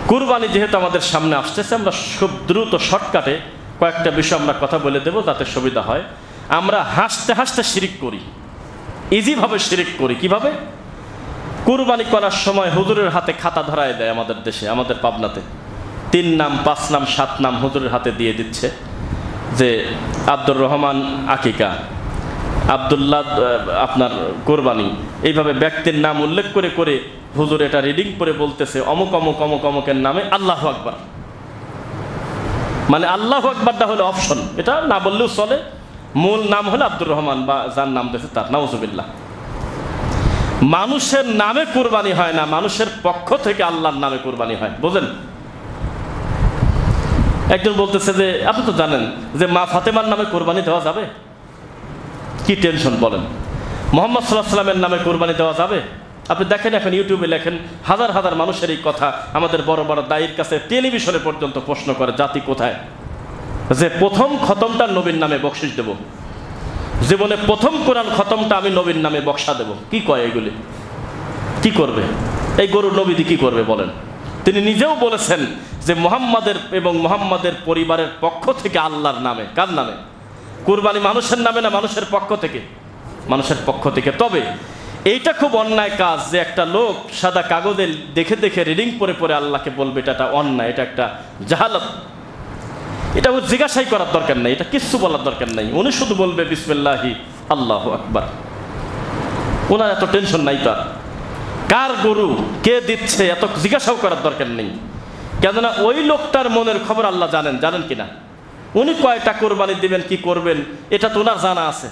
কুরবানি যেহেতু আমাদের সামনে আসতেছে, আমরা খুব দ্রুত শর্টকাটে কয়েকটা বিষয় আমরা কথা বলে দেব যাতে সুবিধা হয়। আমরা হাসতে হাসতে শিরিক করি, ইজিভাবে শিরিক করি। কিভাবে? কুরবানি করার সময় হুজুরের হাতে খাতা ধরায় দেয় আমাদের দেশে, আমাদের পাবনাতে 3 নাম 5 নাম 7 নাম হুজুরের হাতে দিয়ে দিচ্ছে যে আব্দুর রহমান আকিকা, আব্দুল্লাহ আপনার কোরবানি, এইভাবে ব্যক্তির নাম উল্লেখ করে করে হুজুর এটা রিডিং করে বলতেছে অমুক অমুক অমুক অমুকের নামে আল্লাহু আকবার। মানে আল্লাহু আকবারটা হলো অপশন, এটা না বললেও চলে। মূল নাম হলো আব্দুর রহমান বা যার নাম দিয়েছে তার, নাউজুবিল্লাহ। মানুষের নামে কুরবানি হয় না, মানুষের পক্ষ থেকে আল্লাহর নামে কুরবানি হয়। বুঝেন? একজন বলতেছে যে আপনি তো জানেন যে মা ফাতেমার নামে কুরবানি দেওয়া যাবে, কি টেনশন বলেন? মুহাম্মদ সাল্লাল্লাহু আলাইহি ওয়াসাল্লামের নামে কুরবানি দেওয়া যাবে? আপনি দেখেন, এখন ইউটিউবে লেখেন, হাজার হাজার মানুষের এই কথা আমাদের বড় বড় দায়ীর কাছে টেলিভিশনে পর্যন্ত প্রশ্ন করে, জাতি কোথায়? যে প্রথম খতমটা নবীর নামে বকশিস দেব, জীবনে প্রথম কোরআন খতমটা আমি নবীর নামে বক্সা দেব। কি কয় এগুলি? কি করবে এই গরুর নবীদি? কি করবে বলেন? তিনি নিজেও বলেছেন যে মুহাম্মাদের এবং মুহাম্মাদের পরিবারের পক্ষ থেকে আল্লাহর নামে। কার নামে? কুরবানি মানুষের নামে না মানুষের পক্ষ থেকে? মানুষের পক্ষ থেকে। তবে এইটা খুব অন্যায় কাজ যে একটা লোক সাদা কাগজে দেখে দেখে রিডিং পড়ে পড়ে আল্লাহকে বলবে, এটা অন্যায়, এটা একটা জাহালত। এটা ও জিজ্ঞাসাই করার দরকার নেই, এটা কিচ্ছু বলার দরকার নেই। উনি শুধু বলবে বিসমিল্লাহি আল্লাহু আকবার। ওনার এত টেনশন নাই তার কার গরু কে দিচ্ছে, এত জিজ্ঞাসাও করার দরকার নেই। কেননা ওই লোকটার মনের খবর আল্লাহ জানেন। জানেন কিনা? উনি কয়টা কোরবানি দিবেন, কি করবেন, এটা তো ওনার জানা আছে।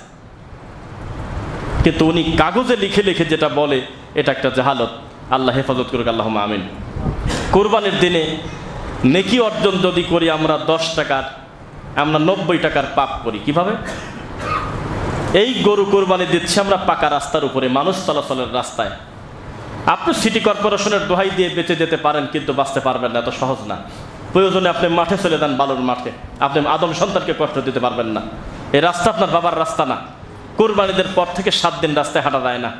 কিন্তু উনি কাগজে লিখে লিখে যেটা বলে, এটা একটা জাহালত। আল্লাহ হেফাজত করুক, আল্লাহুম্মা আমিন। কোরবানির দিনে নেকি অর্জন যদি করি আমরা 10 টাকার, আমরা 90 টাকার পাপ করি। কিভাবে? এই গরু কোরবানি দিচ্ছি আমরা পাকা রাস্তার উপরে, মানুষ চলাচলের রাস্তায়। আপনি সিটি কর্পোরেশনের দোহাই দিয়ে বেঁচে যেতে পারেন, কিন্তু বাঁচতে পারবেন না, এত সহজ না। প্রয়োজনে আপনি মাঠে চলে যান, বালুর মাঠে। আপনি আদম সন্তানকে কষ্ট দিতে পারবেন না। এই রাস্তা আপনার বাবার রাস্তা না। কোরবানিদের পর থেকে 7 দিন রাস্তায় হাঁটা যায় না।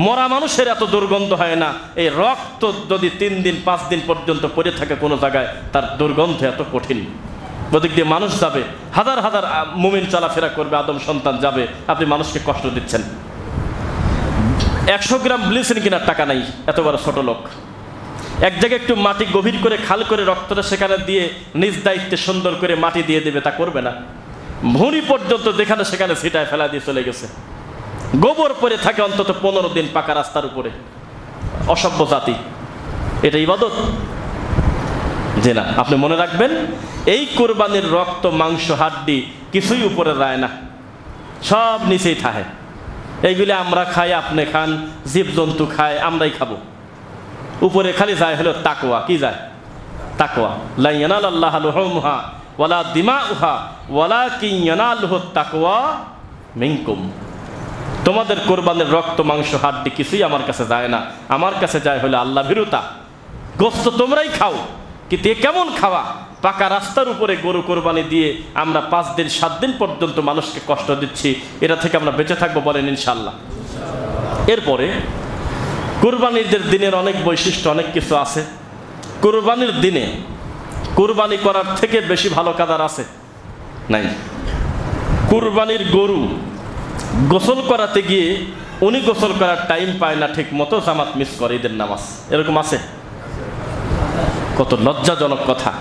মরা মানুষের এত দুর্গন্ধ হয় না। এই রক্ত যদি 3 দিন 5 দিন পর্যন্ত পড়ে থাকে কোনো জায়গায়, তার দুর্গন্ধ এত কঠিন। ওদিক দিয়ে মানুষ যাবে, হাজার হাজার মুমিন চলাফেরা করবে, আদম সন্তান যাবে, আপনি মানুষকে কষ্ট দিচ্ছেন। 100 গ্রাম ব্লিচিং কেনার টাকা নাই, এত বড় ছোট লোক। এক জায়গায় একটু মাটি গভীর করে খাল করে রক্তটা সেখানে দিয়ে নিজ দায়িত্বে সুন্দর করে মাটি দিয়ে দেবে, তা করবে না। ভুঁড়ি পর্যন্ত যেখানে সেখানে ছিটায় ফেলা দিয়ে চলে গেছে। গোবর পরে থাকে অন্তত 15 দিন পাকা রাস্তার উপরে। অসভ্য জাতি। এটা ইবাদত? যে না। আপনি মনে রাখবেন, এই কোরবানির রক্ত মাংস হাড্ডি কিছুই উপরে যায় না, সব নিচেই থাকে। এইগুলি আমরা খাই, আপনি খান, জীবজন্তু খায়, আমরাই খাবো। উপরে খালি যায় হলো তাকওয়া। কি যায়? তাকওয়া। লা ইয়ানালাল্লাহু লুহুমুহা ওয়ালা দিমাউহা ওয়ালাকিন ইয়ানালুহুত তাকওয়া মিনকুম। তোমাদের কোরবানির রক্ত মাংস হাড্ডি কিছুই আমার কাছে যায় না, আমার কাছে যায় হলো আল্লাহ ভীরুতা। গোশত তোমরাই খাও, কিন্তু এ কেমন খাওয়া? পাকা রাস্তার উপরে গরু কোরবানি দিয়ে আমরা 5 দিন 7 দিন পর্যন্ত মানুষকে কষ্ট দিচ্ছি। এটা থেকে আমরা বেঁচে থাকবো বলেন ইনশাআল্লাহ। এরপরে কুরবানির দিনের অনেক বৈশিষ্ট্য, অনেক কিছু আছে। কুরবানির দিনে কুরবানি করার থেকে বেশি ভালো কাজ আর আছে? নাই। কুরবানির গরু গোসল করাতে গিয়ে উনি গোসল করার টাইম পায় না ঠিক মতো, জামাত মিস করে, ঈদের নামাজ। এরকম আছে? কত লজ্জাজনক কথা।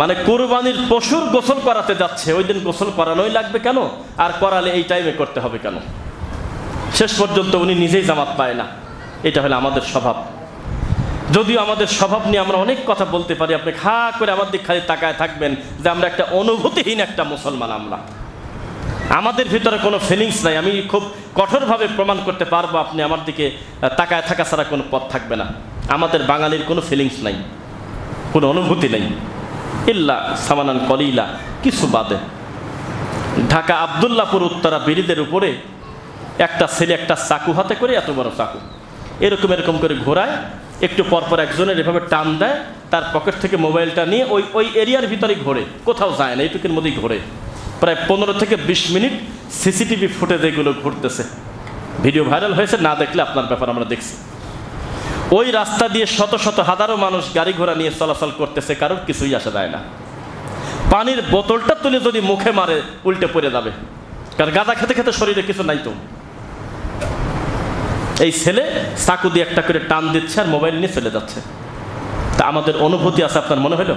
মানে কুরবানির পশুর গোসল করাতে যাচ্ছে, ওই দিন গোসল করানোই লাগবে কেন? আর করালে এই টাইমে করতে হবে কেন? শেষ পর্যন্ত উনি নিজেই জামাত পায় না। এটা হলো আমাদের স্বভাব। যদিও আমাদের স্বভাব নিয়ে আমরা অনেক কথা বলতে পারি, আপনি খা করে আমার দিক খালি তাকায় থাকবেন যে আমরা একটা অনুভূতিহীন একটা মুসলমান। আমাদের ভিতরে কোনো ফিলিংস নাই। আমি খুব কঠোরভাবে প্রমাণ করতে পারবো, আপনি আমার দিকে তাকায় থাকা ছাড়া কোনো পথ থাকবে না। আমাদের বাঙালির কোনো ফিলিংস নাই, কোনো অনুভূতি নেই, ইল্লা সামানান কলিলা, কিছু বাদে। ঢাকা আবদুল্লাপুর উত্তরা ব্রিজের উপরে একটা ছেলে একটা চাকু হাতে করে, এত বড় চাকু, এরকম এরকম করে ঘোরায়, একটু পরপর একজনের এভাবে টান দেয়, তার পকেট থেকে মোবাইলটা নিয়ে ওই এরিয়ার ভিতরেই ঘোরে, কোথাও যায় না, এইটুকুর মধ্যেই ঘোরে। প্রায় 15 থেকে 20 মিনিট সিসিটিভি ফুটেজ এগুলো ঘুরতেছে। ভিডিও ভাইরাল হয়েছে, না দেখলে আপনার ব্যাপার আমরা দেখছি। ওই রাস্তা দিয়ে শত শত হাজারো মানুষ গাড়ি ঘোড়া নিয়ে চলাচল করতেছে, কারোর কিছুই আসা যায় না। পানির বোতলটা তুলে যদি মুখে মারে উল্টে পড়ে যাবে, কারণ গাঁজা খেতে খেতে শরীরে কিছু নাই তো। এই ছেলে চাকু দিয়ে একটা করে টান দিচ্ছে আর মোবাইল নিয়ে চলে যাচ্ছে। তা আমাদের অনুভূতি আছে আপনার মনে হলো?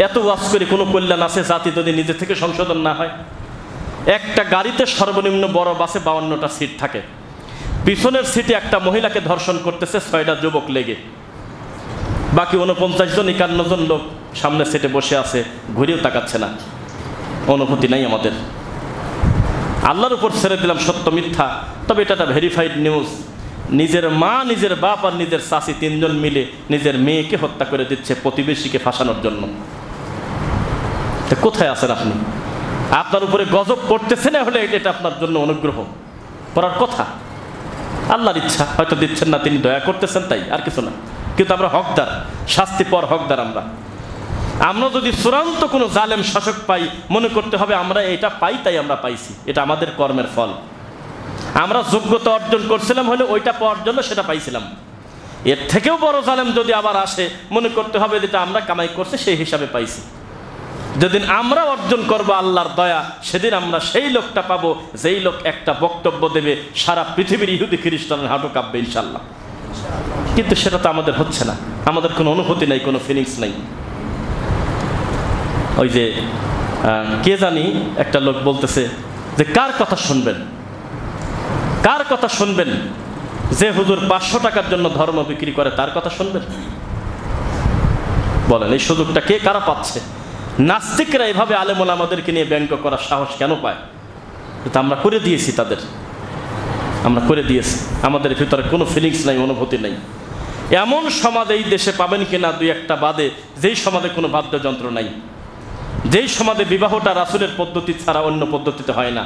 এত ওয়াজ করে কোনো কল্যাণ আছে জাতি যদি নিজে থেকে সংশোধন না হয়? একটা গাড়িতে সর্বনিম্ন বড় বাসে 52টা সিট থাকে, পিছনের সিটে একটা মহিলাকে ধর্ষণ করতেছে 6টা যুবক লেগে, বাকি 49 জন 51 জন লোক সামনে সিটে বসে আছে, ঘুরেও তাকাচ্ছে না। অনুভূতি নাই আমাদের। আল্লাহর উপর ছেড়ে দিলাম সত্য মিথ্যা, তবে এটা একটা ভেরিফাইড নিউজ। নিজের মা, নিজের বাপ আর নিজের চাচি 3 জন মিলে নিজের মেয়েকে হত্যা করে দিচ্ছে প্রতিবেশীকে ফাঁসানোর জন্য। কোথায় আছেন আপনি? আপনার উপরে গজব পড়তেছে না হলে এটা আপনার জন্য অনুগ্রহ করার কথা। আল্লাহর ইচ্ছা, হয়তো দিচ্ছেন না, তিনি দয়া করতেছেন, তাই আর কিছু না। কিন্তু আমরা হকদার, শাস্তি পর হকদার। আমরা যদি চূড়ান্ত কোনো জালেম শাসক পাই, মনে করতে হবে আমরা এটা পাই তাই আমরা পাইছি, এটা আমাদের কর্মের ফল। আমরা যোগ্যতা অর্জন করছিলাম হলে ওইটা পাওয়ার জন্য সেটা পাইছিলাম। এর থেকেও বড় জালেম যদি আবার আসে, মনে করতে হবে যেটা আমরা কামাই করছি সেই হিসাবে পাইছি। যেদিন আমরা অর্জন করব আল্লাহর দয়া, সেদিন আমরা সেই লোকটা পাবো যেই লোক একটা বক্তব্য দেবে সারা পৃথিবীর ইহুদি খ্রিস্টানের হাঁটু কাঁপবে ইনশাল্লাহ। কিন্তু সেটা তো আমাদের হচ্ছে না, আমাদের কোনো অনুভূতি নাই, কোনো ফিলিংস নাই। ওই যে কে জানি একটা লোক বলতেছে যে কার কথা শুনবেন, কার কথা শুনবেন? যে হুজুর 500 টাকার জন্য ধর্ম বিক্রি করে তার কথা শুনবেন? বলেন এই সুযোগটা কে কারা পাচ্ছে? নাস্তিকরা এভাবে আলেম ওলামাদেরকে নিয়ে ব্যঙ্গ করার সাহস কেন পায়? এটা আমরা করে দিয়েছি তাদের, আমরা করে দিয়েছি। আমাদের ভিতরে কোনো ফিলিংস নাই, অনুভূতি নাই। এমন সমাজ এই দেশে পাবেন কিনা 2-1টা বাদে, যেই সমাজে কোনো বাদ্যযন্ত্র নাই, যেই সমাজে বিবাহটা রাসূলের পদ্ধতি ছাড়া অন্য পদ্ধতিতে হয় না,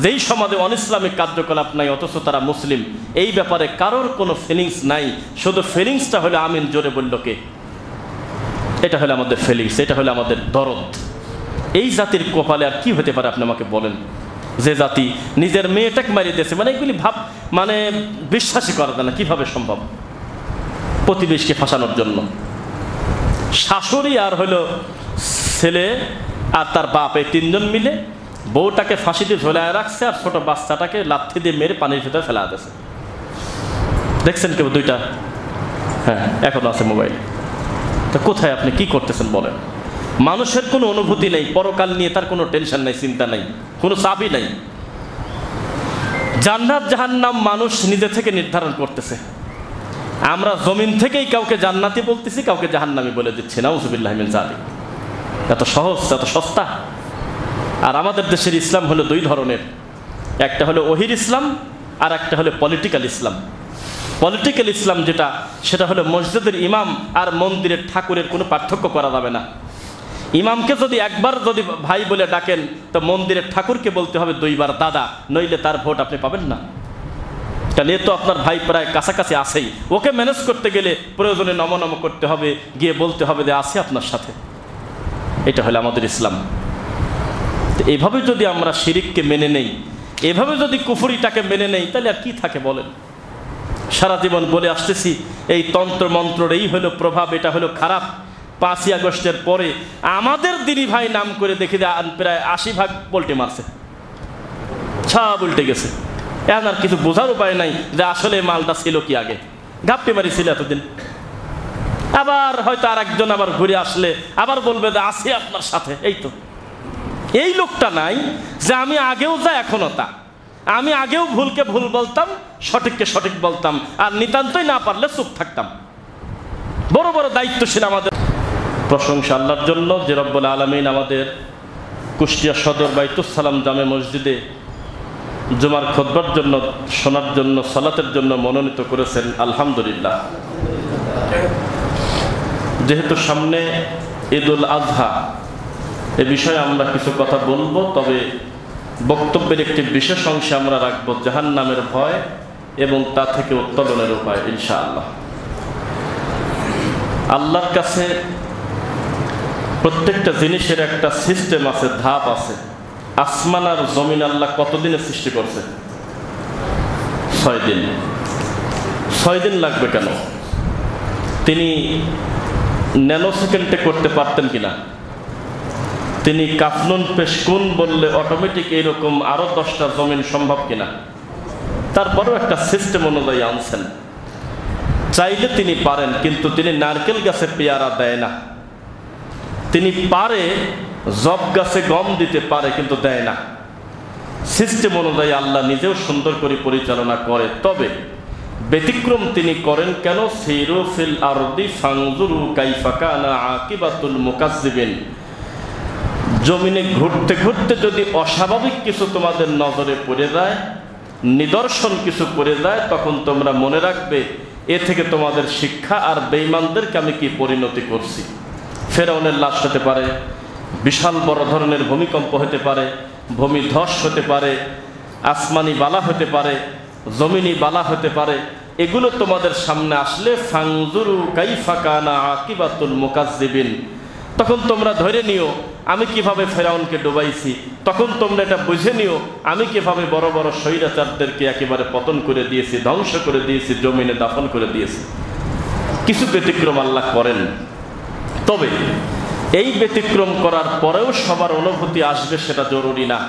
যেই সমাজে অনিসলামিক কার্যকলাপ নাই অথচ তারা মুসলিম, এই ব্যাপারে কারোর কোনো ফিলিংস নাই। শুধু ফিলিংসটা হলো আমিন জোরে বলল কে, এটা হলো আমাদের ফিলিংস, এটা হলো আমাদের দরদ। এই জাতির কপালে আর কি হতে পারে আপনি আমাকে বলেন? যে জাতি নিজের মেয়েটাকে মারিয়ে দিয়েছে, মানে এগুলি মানে বিশ্বাসই করা যায় না, কিভাবে সম্ভব? প্রতিবেশীকে ফাঁসানোর জন্য শাশুড়ি আর হলো ছেলে আর তার বাপ, এই 3 জন মিলে বউটাকে ফাঁসিতে ঝোলায় রাখছে আর ছোট বাচ্চাটাকে লাথি দিয়ে মেরে পানির ভিতরে ফেলা দিয়েছে। দেখছেন কেউ 2টা? হ্যাঁ, এখনো আছে মোবাইল। তো কোথায় আপনি কি করতেছেন বলেন? মানুষের কোনো অনুভূতি নেই, পরকাল নিয়ে তার কোনো টেনশন নাই, চিন্তা নাই, কোনো চাপই নাই। জান্নাত জাহান্নাম মানুষ নিজে থেকে নির্ধারণ করতেছে। আমরা জমিন থেকেই কাউকে জান্নাতি বলতেছি, কাউকে জাহান্নামী বলে দিচ্ছি। নাউযুবিল্লাহি মিন যালিক। এত সহজ, এত সস্তা। আর আমাদের দেশের ইসলাম হলো 2 ধরনের, একটা হলো ওহির ইসলাম আর একটা হলো পলিটিক্যাল ইসলাম। পলিটিক্যাল ইসলাম যেটা, সেটা হলো মসজিদের ইমাম আর মন্দিরের ঠাকুরের কোনো পার্থক্য করা যাবে না। ইমামকে যদি একবার যদি ভাই বলে ডাকেন, তো মন্দিরের ঠাকুরকে বলতে হবে 2 বার দাদা, নইলে তার ভোট আপনি পাবেন না। তাহলে তো আপনার ভাই প্রায় কাছাকাছি আছেই, ওকে ম্যানেজ করতে গেলে প্রয়োজনে নম করতে হবে, গিয়ে বলতে হবে যে আছে আপনার সাথে। এটা হলো আমাদের ইসলাম। তো এইভাবে যদি আমরা শিরিককে মেনে নেই, এভাবে যদি কুফরিটাকে মেনে নেই, তাহলে আর কি থাকে বলেন? সারা জীবন বলে আসতেছি এই তন্ত্র মন্ত্রের এই হলো প্রভাব, এটা হলো খারাপ। 5ই আগস্টের পরে আমাদের দিনী ভাই নাম করে দেখি প্রায় 80% পোল্টে মারছে, সব উল্টে গেছে। এখন আর কিছু বোঝার উপায় নাই যে আসলে মালটা ছিল কি আগে, ঘাপটি মারি ছিল এতদিন। আবার হয়তো আর একজন আবার ঘুরে আসলে আবার বলবে যে আছি আপনার সাথে। এই তো এই লোকটা নাই যে আমি আগেও যা এখনো তা, আমি আগেও ভুলকে ভুল বলতাম, সঠিককে সঠিক বলতাম, আর নিতান্তই না পারলে চুপ থাকতাম। বড় বড় দায়িত্বশীল আমাদের। প্রশংসা আল্লাহর জন্য যে রব্বুল আলামিন আমাদের কুষ্টিয়া সদর বাইতুস সালাম জামে মসজিদে জুমার খুতবার জন্য, শোনার জন্য, সালাতের জন্য মনোনীত করেছেন। আলহামদুলিল্লাহ। যেহেতু সামনে ঈদুল আজহা, এ বিষয়ে আমরা কিছু কথা বলবো, তবে বক্তব্যের একটি বিশেষ অংশে আমরা রাখবো জাহান্নামের ভয় এবং তা থেকে উত্তরণের উপায় ইনশাআল্লাহ। আল্লাহর কাছে প্রত্যেকটা জিনিসের একটা সিস্টেম আছে, ধাপ আছে। আসমান আর জমিন আল্লাহ কতদিনে সৃষ্টি করছে? 6 দিন। 6 দিন লাগবে কেন? তিনি ন্যানো সেকেন্ডে করতে পারতেন কিনা? তিনি কাফনুন পেশকুন বললে অটোমেটিক এইরকম আরো 10টা জমিন সম্ভব কিনা? তারপরেও একটা সিস্টেম অনুযায়ী আনছেন। চাইলে তিনি পারেন, কিন্তু তিনি নারকেল গাছে পেয়ারা দেয় না। তিনি পারে জব গাছে গম দিতে পারে, কিন্তু দেয় না। সিস্টেম অনুযায়ী আল্লাহ নিজেও সুন্দর করে পরিচালনা করে। তবে ব্যতিক্রম তিনি করেন কেন? সিরু ফিল আরদি ফানজুরু কাইফা কানা আকিবাতুল মুকাজ্জিবিন। জমিনে ঘুরতে ঘুরতে যদি অস্বাভাবিক কিছু তোমাদের নজরে পড়ে যায়, নিদর্শন কিছু পড়ে যায়, তখন তোমরা মনে রাখবে এ থেকে তোমাদের শিক্ষা, আর বেঈমানদেরকে আমি কি পরিণতি করছি। ফেরাউনের লাশ হতে পারে, বিশাল বড় ধরনের ভূমিকম্প হতে পারে, ভূমিধস হতে পারে, আসমানি বালা হতে পারে, জমিনি বালা হতে পারে। এগুলো তোমাদের সামনে আসলে ফানজুরু কাইফা কানা আকিবাতুল মুকাজ্জিবিন, তখন তোমরা ধরে নিও আমি কিভাবে ফেরাউনকে ডুবাইছি। তখন তোমরা এটা বুঝে নিও আমি কিভাবে বড় বড় স্বৈরাচারদেরকে একেবারে পতন করে দিয়েছি, ধ্বংস করে দিয়েছি, জমিনে দাফন করে দিয়েছি। কিছু ব্যতিক্রম আল্লাহ করেন। তবে এই ব্যতিক্রম করার পরেও সবার অনুভূতি আসবে সেটা জরুরি না।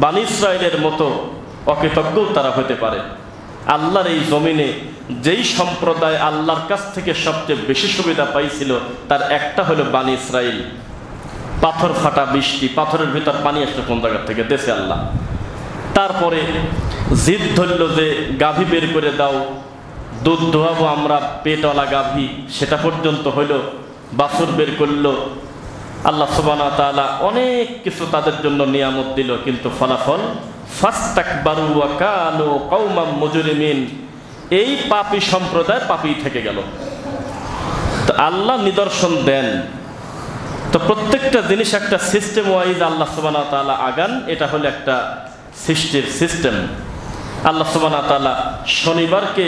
বনী ইসরাইলের মতো অকৃতজ্ঞও তারা হতে পারে। আল্লাহর এই জমিনে যেই সম্প্রদায় আল্লাহর কাছ থেকে সবচেয়ে বেশি সুবিধা পাইছিল তার একটা হলো বনী ইসরাইল। পাথর ফাটা বৃষ্টি, পাথরের ভিতর পানি আসছে কোন জায়গা থেকে? দেশে আল্লাহ। তারপরে জিদ ধরল যে গাভী বের করে দাও, দুধ দোয়াবো আমরা, পেটওয়ালা গাভী, সেটা পর্যন্ত হইল। বাছুর বের করলো। আল্লাহ সুবহানাহু ওয়া তাআলা অনেক কিছু তাদের জন্য নিয়ামত দিল, কিন্তু ফলাফল ফাস্তাকবারু ওয়া কানু কওমান মুজরিমিন। এই পাপী সম্প্রদায় পাপী থেকে গেল। তো আল্লাহ নিদর্শন দেন, তো প্রত্যেকটা জিনিস একটা সিস্টেম ওয়াইজ আল্লাহ সুবহানাহু ওয়া তাআলা আগান। এটা হলো একটা সৃষ্টির সিস্টেম। আল্লাহ সুবহানাহু ওয়া তাআলা শনিবারকে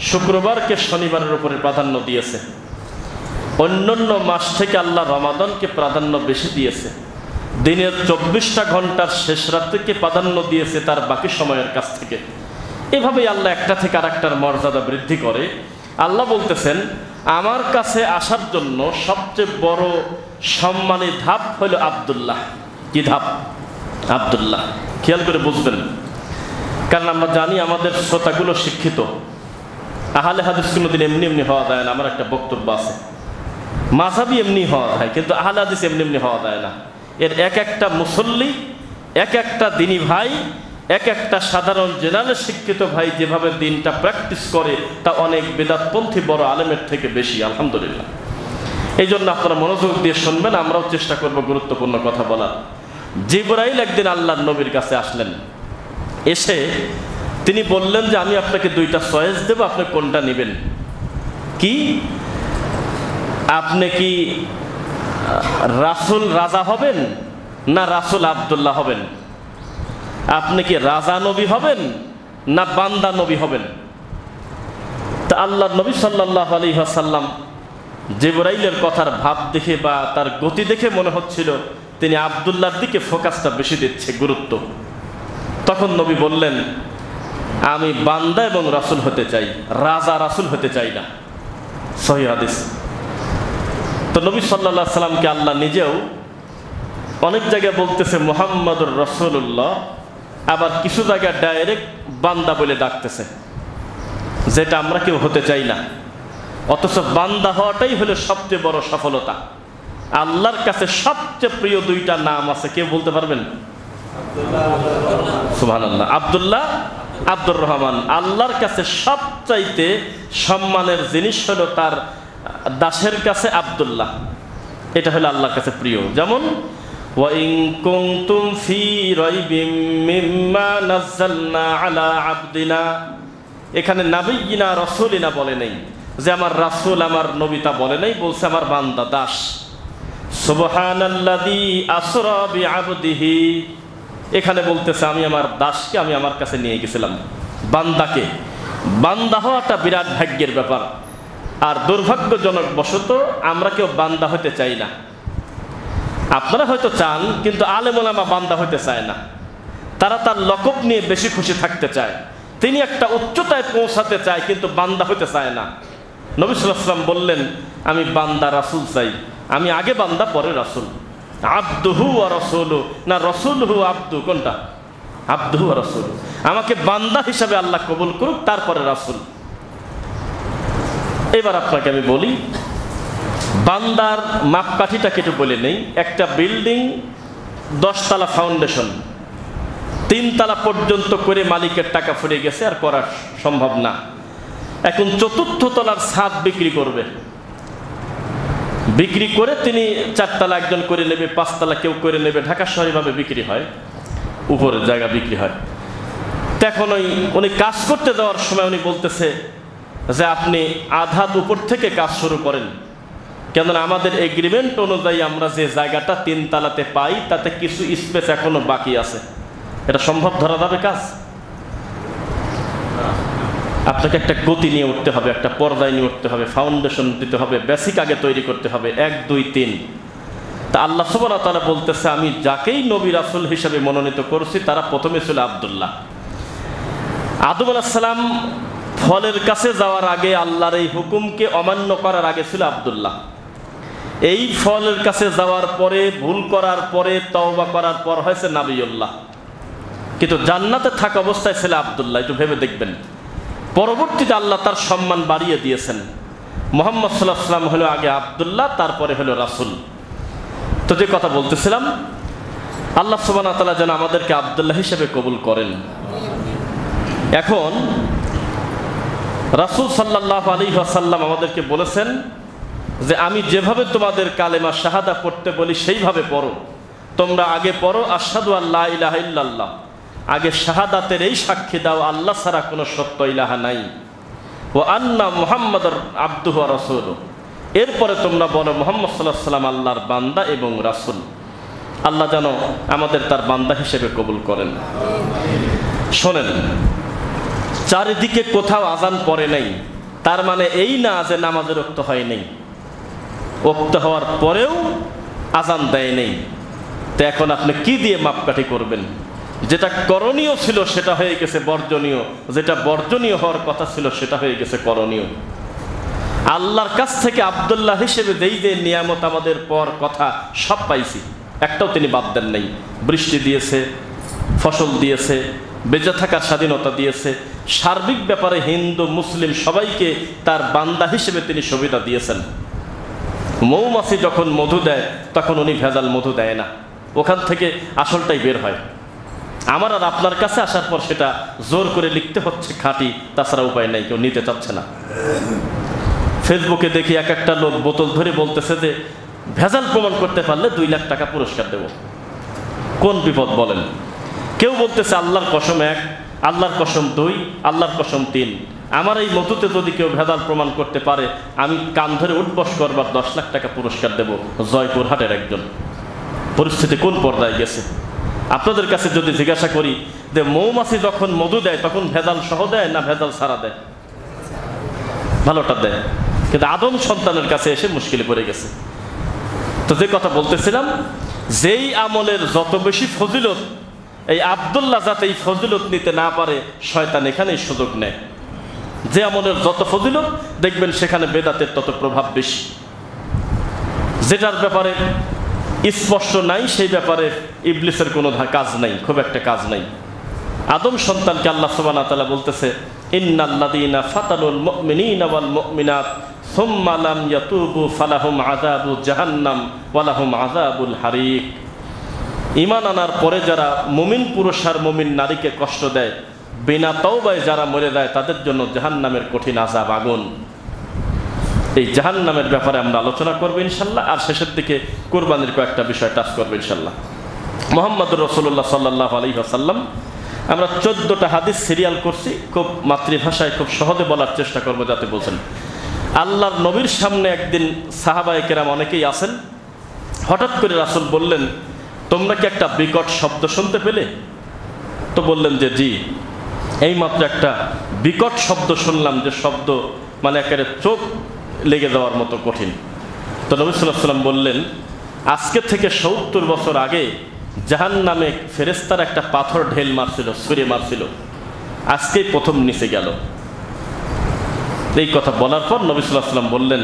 শুক্রবারকে শনিবারের উপরে প্রাধান্য দিয়েছে। অন্যান্য মাস থেকে আল্লাহ রমাদানকে প্রাধান্য বেশি দিয়েছে। দিনের 24টা ঘন্টার শেষ রাত্রিকে প্রাধান্য দিয়েছে তার বাকি সময়ের কাছ থেকে। এভাবেই আল্লাহ একটা থেকে আরেকটার মর্যাদা বৃদ্ধি করে। আল্লাহ বলতেছেন আমার কাছে আসার জন্য সবচেয়ে বড় সম্মানী ধাপ হলো আব্দুল্লাহ। কি ধাপ? আব্দুল্লাহ। খেয়াল করে বুঝবেন, কারণ আমরা জানি আমাদের শ্রোতাগুলো শিক্ষিত। আহলে হাদিস কোনোদিন এমনি এমনি হওয়া যায় না। আমার একটা বক্তব্য আছে, মাযহাবি এমনি হওয়া যায়, কিন্তু আহলে হাদিস এমনি এমনি হওয়া যায় না। এর এক একটা মুসল্লি, এক একটা দিনী ভাই, এক একটা সাধারণ জেনারেল শিক্ষিত ভাই যেভাবে দিনটা প্র্যাকটিস করে তা অনেক বেদাতপন্থী বড় আলেমের থেকে বেশি, আলহামদুলিল্লাহ। এই জন্য আপনারা মনোযোগ দিয়ে শুনবেন, আমরাও চেষ্টা করব গুরুত্বপূর্ণ কথা বলার। জিবরাইল একদিন আল্লাহর নবীর কাছে আসলেন। এসে তিনি বললেন যে আমি আপনাকে 2টা চয়েস দেব, আপনি কোনটা নেবেন? কি? আপনি কি রাসূল রাজা হবেন না রাসূল আব্দুল্লাহ হবেন? আপনি কি রাজা নবী হবেন না বান্দা নবী হবেন? তা আল্লাহর নবী সাল্লাল্লাহু আলাইহি ওয়াসাল্লাম জিবরাইলের কথার ভাব দেখে বা তার গতি দেখে মনে হচ্ছিল তিনি আব্দুল্লাহর দিকে ফোকাসটা বেশি দিচ্ছে, গুরুত্ব। তখন নবী বললেন আমি বান্দা এবং রাসূল হতে চাই, রাজা রাসূল হতে চাই না। সহিহ হাদিস। তো নবী সাল্লাল্লাহু আলাইহি সাল্লামকে আল্লাহ নিজেও অনেক জায়গায় বলতেছে মুহাম্মাদুর রাসূলুল্লাহ, আবার কিছু জায়গায় ডাইরেক্ট বান্দা বলে ডাকতেছে, যেটা আমরা কেউ হতে চাই না। অথচ বান্দা হওয়াটাই হলো সবচেয়ে বড় সফলতা। আল্লাহর কাছে সবচেয়ে প্রিয় 2টা নাম আছে, কেউ বলতে পারবেন? সুবহানাল্লাহ। আব্দুল্লাহ, আব্দুর রহমান। আল্লাহর কাছে সবচাইতে সম্মানের জিনিস হলো তার দাসের কাছে আব্দুল্লাহ। এটা হলো আল্লাহর কাছে প্রিয়। যেমন ওয়া ইন কুনতুম ফি রাইবিম মিম্মা নাযালনা আলা আবদিনা, এখানে নাবিয়িনা রাসূলিনা বলে নেই যে আমার রাসূল আমার নবী, তা বলে নেই, বলছে আমার বান্দা, দাস। সুবহানাল্লাযী আসরা বিআবদিহি, এখানে বলতেছে আমি আমার দাসকে আমি আমার কাছে নিয়ে গেছিলাম। বান্দাকে, বান্দা হওয়াটা বিরাট ভাগ্যের ব্যাপার। আর দুর্ভাগ্যজনক বশত আমরা কেউ বান্দা হতে চাই না। আপনারা হয়তো চান, কিন্তু আলেম ওলামা বান্দা হতে চায় না। তারা তার লকব নিয়ে বেশি খুশি থাকতে চায়। তিনি একটা উচ্চতায় পৌঁছাতে চায়, কিন্তু বান্দা হতে চায় না। নবী সাল্লাল্লাহু আলাইহি ওয়াসাল্লাম বললেন, আমি বান্দা রাসূল চাই, আমি আগে বান্দা পরে রাসূল। আবদুহু ওয়া রাসূলু, না রাসূলুহু আবদু, কোনটা? আবদুহু ওয়া রাসূলু। আমাকে বান্দা হিসাবে আল্লাহ কবুল করুক, তারপরে রাসূল। এবার আপনাকে আমি বলি, বান্দার মাপকাঠিটাকে একটু বলে নেই। একটা বিল্ডিং 10 তলা ফাউন্ডেশন, 3 তলা পর্যন্ত করে মালিকের টাকা ফুরিয়ে গেছে, আর করা সম্ভব না। এখন 4র্থ তলার ছাদ বিক্রি করবে, বিক্রি করে তিনি 4 তলা একজন করে নেবে, 5 তলা কেউ করে নেবে। ঢাকা শহরে ভাবে বিক্রি হয়, উপরের জায়গা বিক্রি হয়। তখন উনি কাজ করতে যাওয়ার সময় উনি বলতেছে যে আপনি আধা উপর থেকে কাজ শুরু করেন, কেননা আমাদের এগ্রিমেন্ট অনুযায়ী আমরা যে জায়গাটা 3 তলাতে পাই তাতে কিছু স্পেস এখনো বাকি আছে। এটা সম্ভব ধরা যাবে কাজ? আপনাকে একটা গতি নিয়ে উঠতে হবে, একটা পর্যায়ে নিয়ে উঠতে হবে, ফাউন্ডেশন দিতে হবে, বেসিক আগে তৈরি করতে হবে, 1 2 3। তা আল্লাহ সুবহানাহু ওয়া তাআলা বলতেছে, আমি যাকেই নবী রাসূল হিসেবে মনোনীত করছি তারা প্রথমে ছিল আব্দুল্লাহ। আদম আলাইহিস সালাম ফলের কাছে যাওয়ার আগে, আল্লাহর এই হুকুমকে অমান্য করার আগে ছিল আব্দুল্লাহ। এই ফলের কাছে যাওয়ার পরে, ভুল করার পরে, তওবা করার পর হয়েছে নবিয়ুল্লাহ। কিন্তু জান্নাতে থাকা অবস্থায় ছিল আব্দুল্লাহ। একটু ভেবে দেখবেন, পরবর্তীতে আল্লাহ তার সম্মান বাড়িয়ে দিয়েছেন। মুহাম্মদ সাল্লাল্লাহু আলাইহি ওয়াসাল্লাম হলো আগে আব্দুল্লাহ, তারপরে হলো রাসূল। তো যে কথা বলতেছিলাম, আল্লাহ সুবহানাহু ওয়া তাআলা যেন আমাদেরকে আব্দুল্লাহ হিসেবে কবুল করেন। এখন রাসূল সাল্লাল্লাহু আলাইহি ওয়াসাল্লাম আমাদেরকে বলেছেন যে আমি যেভাবে তোমাদের কালেমা শাহাদা পড়তে বলি সেইভাবে পড়ো। তোমরা আগে পড়ো আশহাদু আল্লা ইলাহা ইল্লাল্লাহ, আগে শাহাদাতের এই সাক্ষী দাও আল্লাহ ছাড়া কোনো সত্য ইলাহা নাই, ওয়া আন্না মুহাম্মাদুর আবদুহু ওয়া রাসূলুহু। এরপরে তোমরা বলো মুহাম্মদ সাল্লাল্লাহু আলাইহি ওয়াসাল্লাম আল্লাহর বান্দা এবং রাসূল। আল্লাহ যেন আমাদের তার বান্দা হিসেবে কবুল করেন। শোনেন, চারিদিকে কোথাও আজান পড়ে নাই, তার মানে এই না যে নামাজের ওক্ত হয় নাই। ওক্ত হওয়ার পরেও আজান দেয় নেই। তো এখন আপনি কি দিয়ে মাপকাঠি করবেন? যেটা করণীয় ছিল সেটা হয়ে গেছে বর্জনীয়, যেটা বর্জনীয় হওয়ার কথা ছিল সেটা হয়ে গেছে করণীয়। আল্লাহর কাছ থেকে আব্দুল্লাহ হিসেবে যেই যে নিয়ামত আমাদের পর কথা সব পাইছি, একটাও তিনি বাদ দেন নাই। বৃষ্টি দিয়েছে, ফসল দিয়েছে, বেঁচে থাকার স্বাধীনতা দিয়েছে, সার্বিক ব্যাপারে হিন্দু মুসলিম সবাইকে তার বান্দা হিসেবে তিনি সুবিধা দিয়েছেন। মৌমাছি যখন মধু দেয় তখন উনি ভেজাল মধু দেয় না, ওখান থেকে আসলটাই বের হয়। আমার আর আপনার কাছে আসার পর সেটা জোর করে লিখতে হচ্ছে খাঁটি, তাছাড়া উপায় নাই, কেউ নিতে চাচ্ছে না। ফেসবুকে দেখি এক একটা লোক বোতল ধরে বলতেছে যে ভেজাল প্রমাণ করতে পারলে 2 লাখ টাকা পুরস্কার দেব। কোন বিপদ বলেন? কেউ বলতেছে আল্লাহর কসম 1, আল্লাহর কসম 2, আল্লাহর কসম 3। আমার এই মধুতে যদি কেউ ভেজাল প্রমাণ করতে পারে আমি কান ধরে উঠবস করবার 10 লাখ টাকা পুরস্কার দেব। জয়পুরহাটের একজন। পরিস্থিতি কোন পর্যায়ে গেছে? আপনাদের কাছে যদি জিজ্ঞাসা করি যে মৌমাছি যখন মধু দেয় তখন ভেজাল সহ দেয় না ভেজাল ছাড়া দেয়? ভালোটা দেয়। কিন্তু আদম সন্তানের কাছে এসে মুশকিলে পড়ে গেছে। তো যে কথা বলতেছিলাম, যেই আমলের যত বেশি ফজিলত, এই আব্দুল্লাহ যাতে এই ফজিলত নিতে না পারে শয়তান এখানেই সুযোগ নেয়। যে আমলের যত ফজিলত দেখবেন সেখানে বেদাতের তত প্রভাব বেশি। যেটার ব্যাপারে স্পষ্ট নাই সেই ব্যাপারে ইবলিসের কোনো কাজ নাই, খুব একটা কাজ নাই। আদম সন্তানকে আল্লাহ সুবহানাহু ওয়া তাআলা বলতেছে, ইন্নাল্লাযীনা ফাতানুল মুমিনিনা ওয়াল মুমিনাত সুম্মা লাম ইয়াতুবু ফালাহুম আযাবু জাহান্নাম ওয়া লাহুম আযাবুল হারিক। ঈমান আনার পরে যারা মুমিন পুরুষ আর মুমিন নারীকে কষ্ট দেয়, বিনা তওবায় যারা মরে যায় তাদের জন্য জাহান্নামের কঠিন আযাব, আগুন। এই জাহান্নামের ব্যাপারে আমরা আলোচনা করব ইনশাআল্লাহ। আর শেষের দিকে কুরবানির কয়েকটা বিষয় টাচ করবো ইনশাআল্লাহ। মুহাম্মদুর রাসূলুল্লাহ সাল্লাল্লাহু আলাইহি ওয়াসাল্লাম, আমরা 14টা হাদিস সিরিয়াল করছি, খুব মাতৃভাষায় খুব সহজে বলার চেষ্টা করব যাতে বোঝেন। আল্লাহর নবীর সামনে একদিন সাহাবায়ে কেরাম অনেকেই আছেন, হঠাৎ করে রাসূল বললেন, তোমরা কি একটা বিকট শব্দ শুনতে পেলে? তো বললেন যে জি, এইমাত্র একটা বিকট শব্দ শুনলাম, যে শব্দ মানে একেবারে চোখ লেগে যাওয়ার মতো কঠিন। তো নবী সাল্লাল্লাহু আলাইহি ওয়াসাল্লাম বললেন, আজকে থেকে 70 বছর আগে জাহান্নামে ফেরেশতারা একটা পাথর ঢেল মারছিল, ছুঁড়ে মারছিল। আজকেই প্রথম নিচে গেল। এই কথা বলার পর নবী সাল্লাল্লাহু আলাইহি ওয়াসাল্লাম বললেন,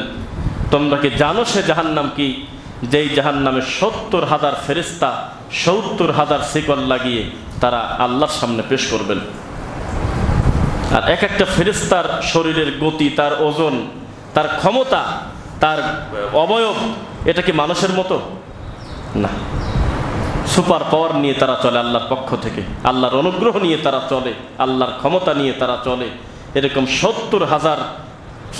তোমরা কি জানো সে জাহান্নাম কি? যেই জাহান্নামে 70,000 ফেরেশতা 70,000 শিকল লাগিয়ে তারা আল্লাহর সামনে পেশ করবেন। আর এক একটা ফেরেশতার শরীরের গতি, তার ওজন, তার ক্ষমতা, তার অবয়ব, এটা কি মানুষের মতো? না। সুপার পাওয়ার নিয়ে তারা চলে আল্লাহর পক্ষ থেকে, আল্লাহর অনুগ্রহ নিয়ে তারা চলে, আল্লাহর ক্ষমতা নিয়ে তারা চলে। এরকম 70,000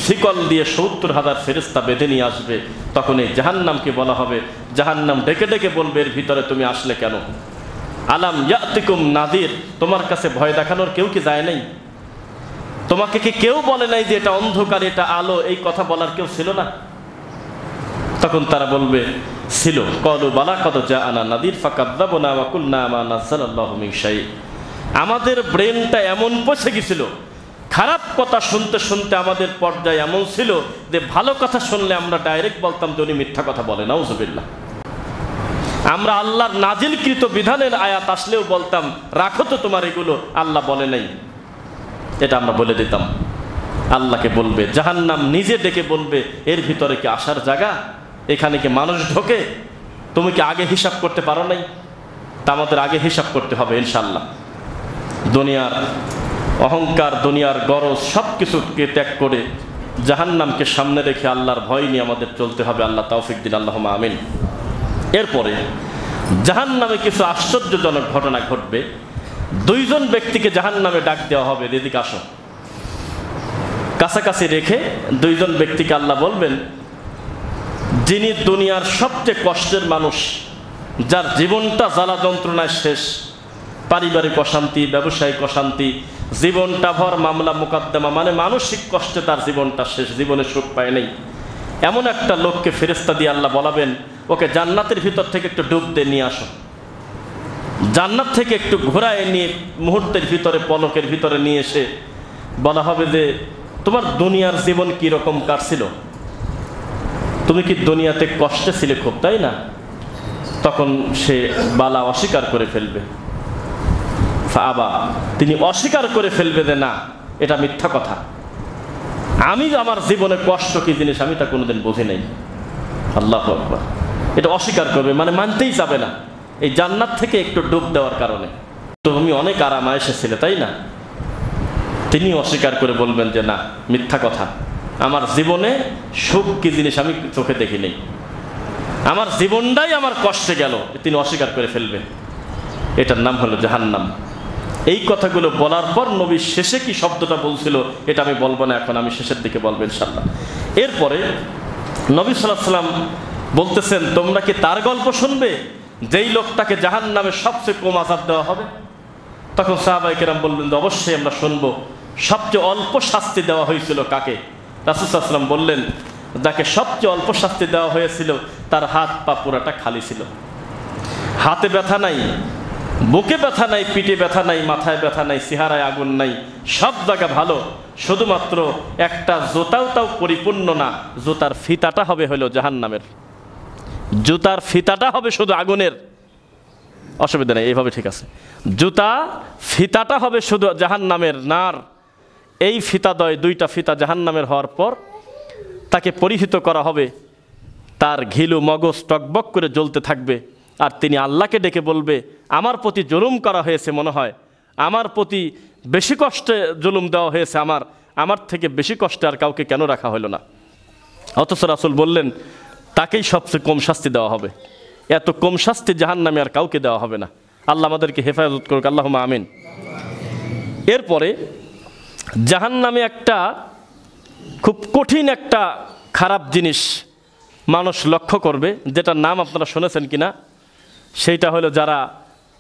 শিকল দিয়ে 70,000 ফেরেশতা বেঁধে নিয়ে আসবে। তখন এই জাহান্নামকে বলা হবে, জাহান্নাম ডেকে ডেকে বলবে, এর ভিতরে তুমি আসলে কেন? আলাম ইয়াতিকুম নাদির, তোমার কাছে ভয় দেখানোর কেউ কি যায় নাই? তোমাকে কি কেউ বলে নাই যে এটা অন্ধকার, এটা আলো? এই কথা বলার কেউ ছিল না? তখন তারা বলবে ছিল। ক্বালু বালা কদ জাআনা নাদির ফাকাযযাবনা ওয়া কুলনা মা নাযালাল্লাহু মিন শাই। আমাদের ব্রেনটা এমন পচে গেছিল, খারাপ কথা শুনতে শুনতে আমাদের পর্যায়ে এমন ছিল যে ভালো কথা শুনলে আমরা ডাইরেক্ট বলতাম যে উনি মিথ্যা কথা বলে, নাউযুবিল্লাহ। আমরা আল্লাহর নাজিলকৃত বিধানের আয়াত আসলেও বলতাম, রাখো তো তোমার এগুলো, আল্লাহ বলে নাই, এটা আমরা বলে দিতাম। আল্লাহকে বলবে, জাহান্নাম নিজে ডেকে বলবে, এর ভিতরে কি আসার জায়গা? এখানে কি মানুষ ঢোকে? তুমি কি আগে হিসাব করতে পারো নাই? তা আমাদের আগে হিসাব করতে হবে ইনশাআল্লাহ। দুনিয়ার অহংকার, দুনিয়ার গরজ সব কিছুকে ত্যাগ করে জাহান্নামকে সামনে রেখে আল্লাহর ভয় নিয়ে আমাদের চলতে হবে। আল্লাহ তৌফিক দিন, আল্লাহুম্মা আমিন। এরপরে জাহান্নামে কিছু আশ্চর্যজনক ঘটনা ঘটবে। দুইজন ব্যক্তিকে জাহান্নামে ডাক দেওয়া হবে, এদিকে আসো। কাছাকাছি রেখে দুইজন ব্যক্তিকে আল্লাহ বলবেন, যিনি দুনিয়ার সবচেয়ে কষ্টের মানুষ, যার জীবনটা জ্বালা যন্ত্রণায় শেষ, পারিবারিক অশান্তি, ব্যবসায়িক অশান্তি, জীবনটা ভর মামলা মোকদ্দমা, মানে মানসিক কষ্টে তার জীবনটা শেষ, জীবনে সুখ পায় নেই, এমন একটা লোককে ফেরেশতা দিয়ে আল্লাহ বলাবেন, ওকে জান্নাতের ভিতর থেকে একটু ডুব দিয়ে নিয়ে আসো। জান্নাত থেকে একটু ঘোরায় নিয়ে মুহূর্তের ভিতরে, পলকের ভিতরে নিয়ে এসে বলা হবে যে তোমার দুনিয়ার জীবন কীরকম কাটছিল? তুমি কি দুনিয়াতে কষ্টে ছিলে খুব, তাই না? তখন সে বালা অস্বীকার করে ফেলবে। ফাআবা, তিনি অস্বীকার করে ফেলবে যে না, এটা মিথ্যা কথা, আমি আমার জীবনে কষ্ট কি জিনিস আমি তা কোনোদিন বুঝি নাই। আল্লাহু আকবার। এটা অস্বীকার করবে, মানে মানতেই যাবে না, এই জান্নাত থেকে একটু ডুব দেওয়ার কারণে। তুমি অনেক আরামে এসেছিলে, তাই না? তিনি অস্বীকার করে বলবেন যে না, মিথ্যা কথা, আমার জীবনে সুখ কি জিনিস আমি চোখে দেখি নেই, আমার জীবনটাই আমার কষ্টে গেল। তিনি অস্বীকার করে ফেলবেন। এটার নাম হলো জাহান্নাম। এই কথাগুলো বলার পর নবী শেষে কি শব্দটা বলছিল এটা আমি বলবো না, এখন আমি শেষের দিকে বলবো ইনশাআল্লাহ। এরপরে নবী সাল্লাল্লাহু আলাইহি ওয়াসাল্লাম বলতেছেন, তোমরা কি তার গল্প শুনবে যেই লোকটাকে জাহান্নামে সবচেয়ে কম আযাব দেওয়া হবে? তখন সাহাবায়ে কেরাম বললেন যে অবশ্যই আমরা শুনবো। সবচেয়ে অল্প শাস্তি দেওয়া হয়েছিল কাকে? রাসূল সাল্লাল্লাহু আলাইহি ওয়াসাল্লাম বললেন, যাকে সবচেয়ে অল্প শাস্তি দেওয়া হয়েছিল তার হাত পা পুরাটা খালি ছিল, হাতে ব্যথা নাই, বুকে ব্যথা নাই, পিঠে ব্যথা নাই, মাথায় ব্যথা নাই, চেহারায় আগুন নাই, সব জায়গা ভালো, শুধুমাত্র একটা জুতাও তাও পরিপূর্ণ না, জুতার ফিতাটা হবে হলো জাহান্নামের, জুতার ফিতাটা হবে শুধু আগুনের। অসুবিধা নেই, এইভাবে ঠিক আছে। জুতা ফিতাটা হবে শুধু জাহান্নামের নার। এই ফিতাদ্বয়, দুইটা ফিতা জাহান্নামের হওয়ার পর তাকে পরিহিত করা হবে, তার ঘিলু মগজ টকবক করে জ্বলতে থাকবে। আর তিনি আল্লাহকে ডেকে বলবে, আমার প্রতি জুলুম করা হয়েছে মনে হয়, আমার প্রতি বেশি কষ্টে জুলুম দেওয়া হয়েছে, আমার থেকে বেশি কষ্টে আর কাউকে কেন রাখা হলো না? অথচ রাসূল বললেন তাকেই সবচেয়ে কম শাস্তি দেওয়া হবে, এত কম শাস্তি জাহান্নামে আর কাউকে দেওয়া হবে না। আল্লাহ আমাদেরকে হেফাজত করুক, আল্লাহুম্মা আমিন। এরপরে জাহান্নামে একটা খুব কঠিন একটা খারাপ জিনিস মানুষ লক্ষ্য করবে, যেটার নাম আপনারা শুনেছেন কিনা, সেইটা হলো যারা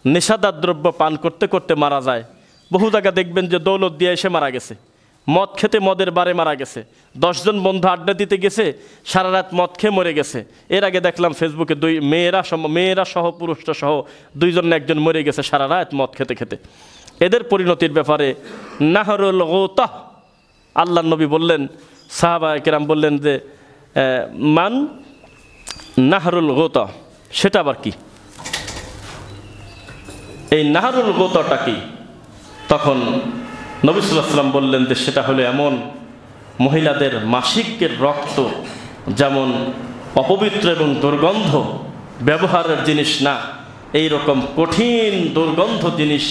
নেশাদার দ্রব্য পান করতে করতে মারা যায়। বহু জায়গা দেখবেন যে দৌলত দিয়ে এসে মারা গেছে, মদ খেতে মদের বারে মারা গেছে, 10 জন বন্ধু আড্ডা দিতে গেছে, সারা রাত মদ খেয়ে মরে গেছে। এর আগে দেখলাম ফেসবুকে মেয়েরা সহ পুরুষরা সহ 2 জন না 1 জন মরে গেছে সারা রাত মদ খেতে খেতে। এদের পরিণতির ব্যাপারে নাহরুল গৌতাহ, আল্লাহ নবী বললেন, সাহাবায়ে কেরাম বললেন যে মান নাহরুল গৌতা, সেটা আবার কি? এই নাহরুল গৌতাটা কি? তখন নবী সাল্লাল্লাহু আলাইহি ওয়াসাল্লাম বললেন যে সেটা হলো এমন মহিলাদের মাসিকের রক্ত, যেমন অপবিত্র এবং দুর্গন্ধ ব্যবহারের জিনিস না, এই রকম কঠিন দুর্গন্ধ জিনিস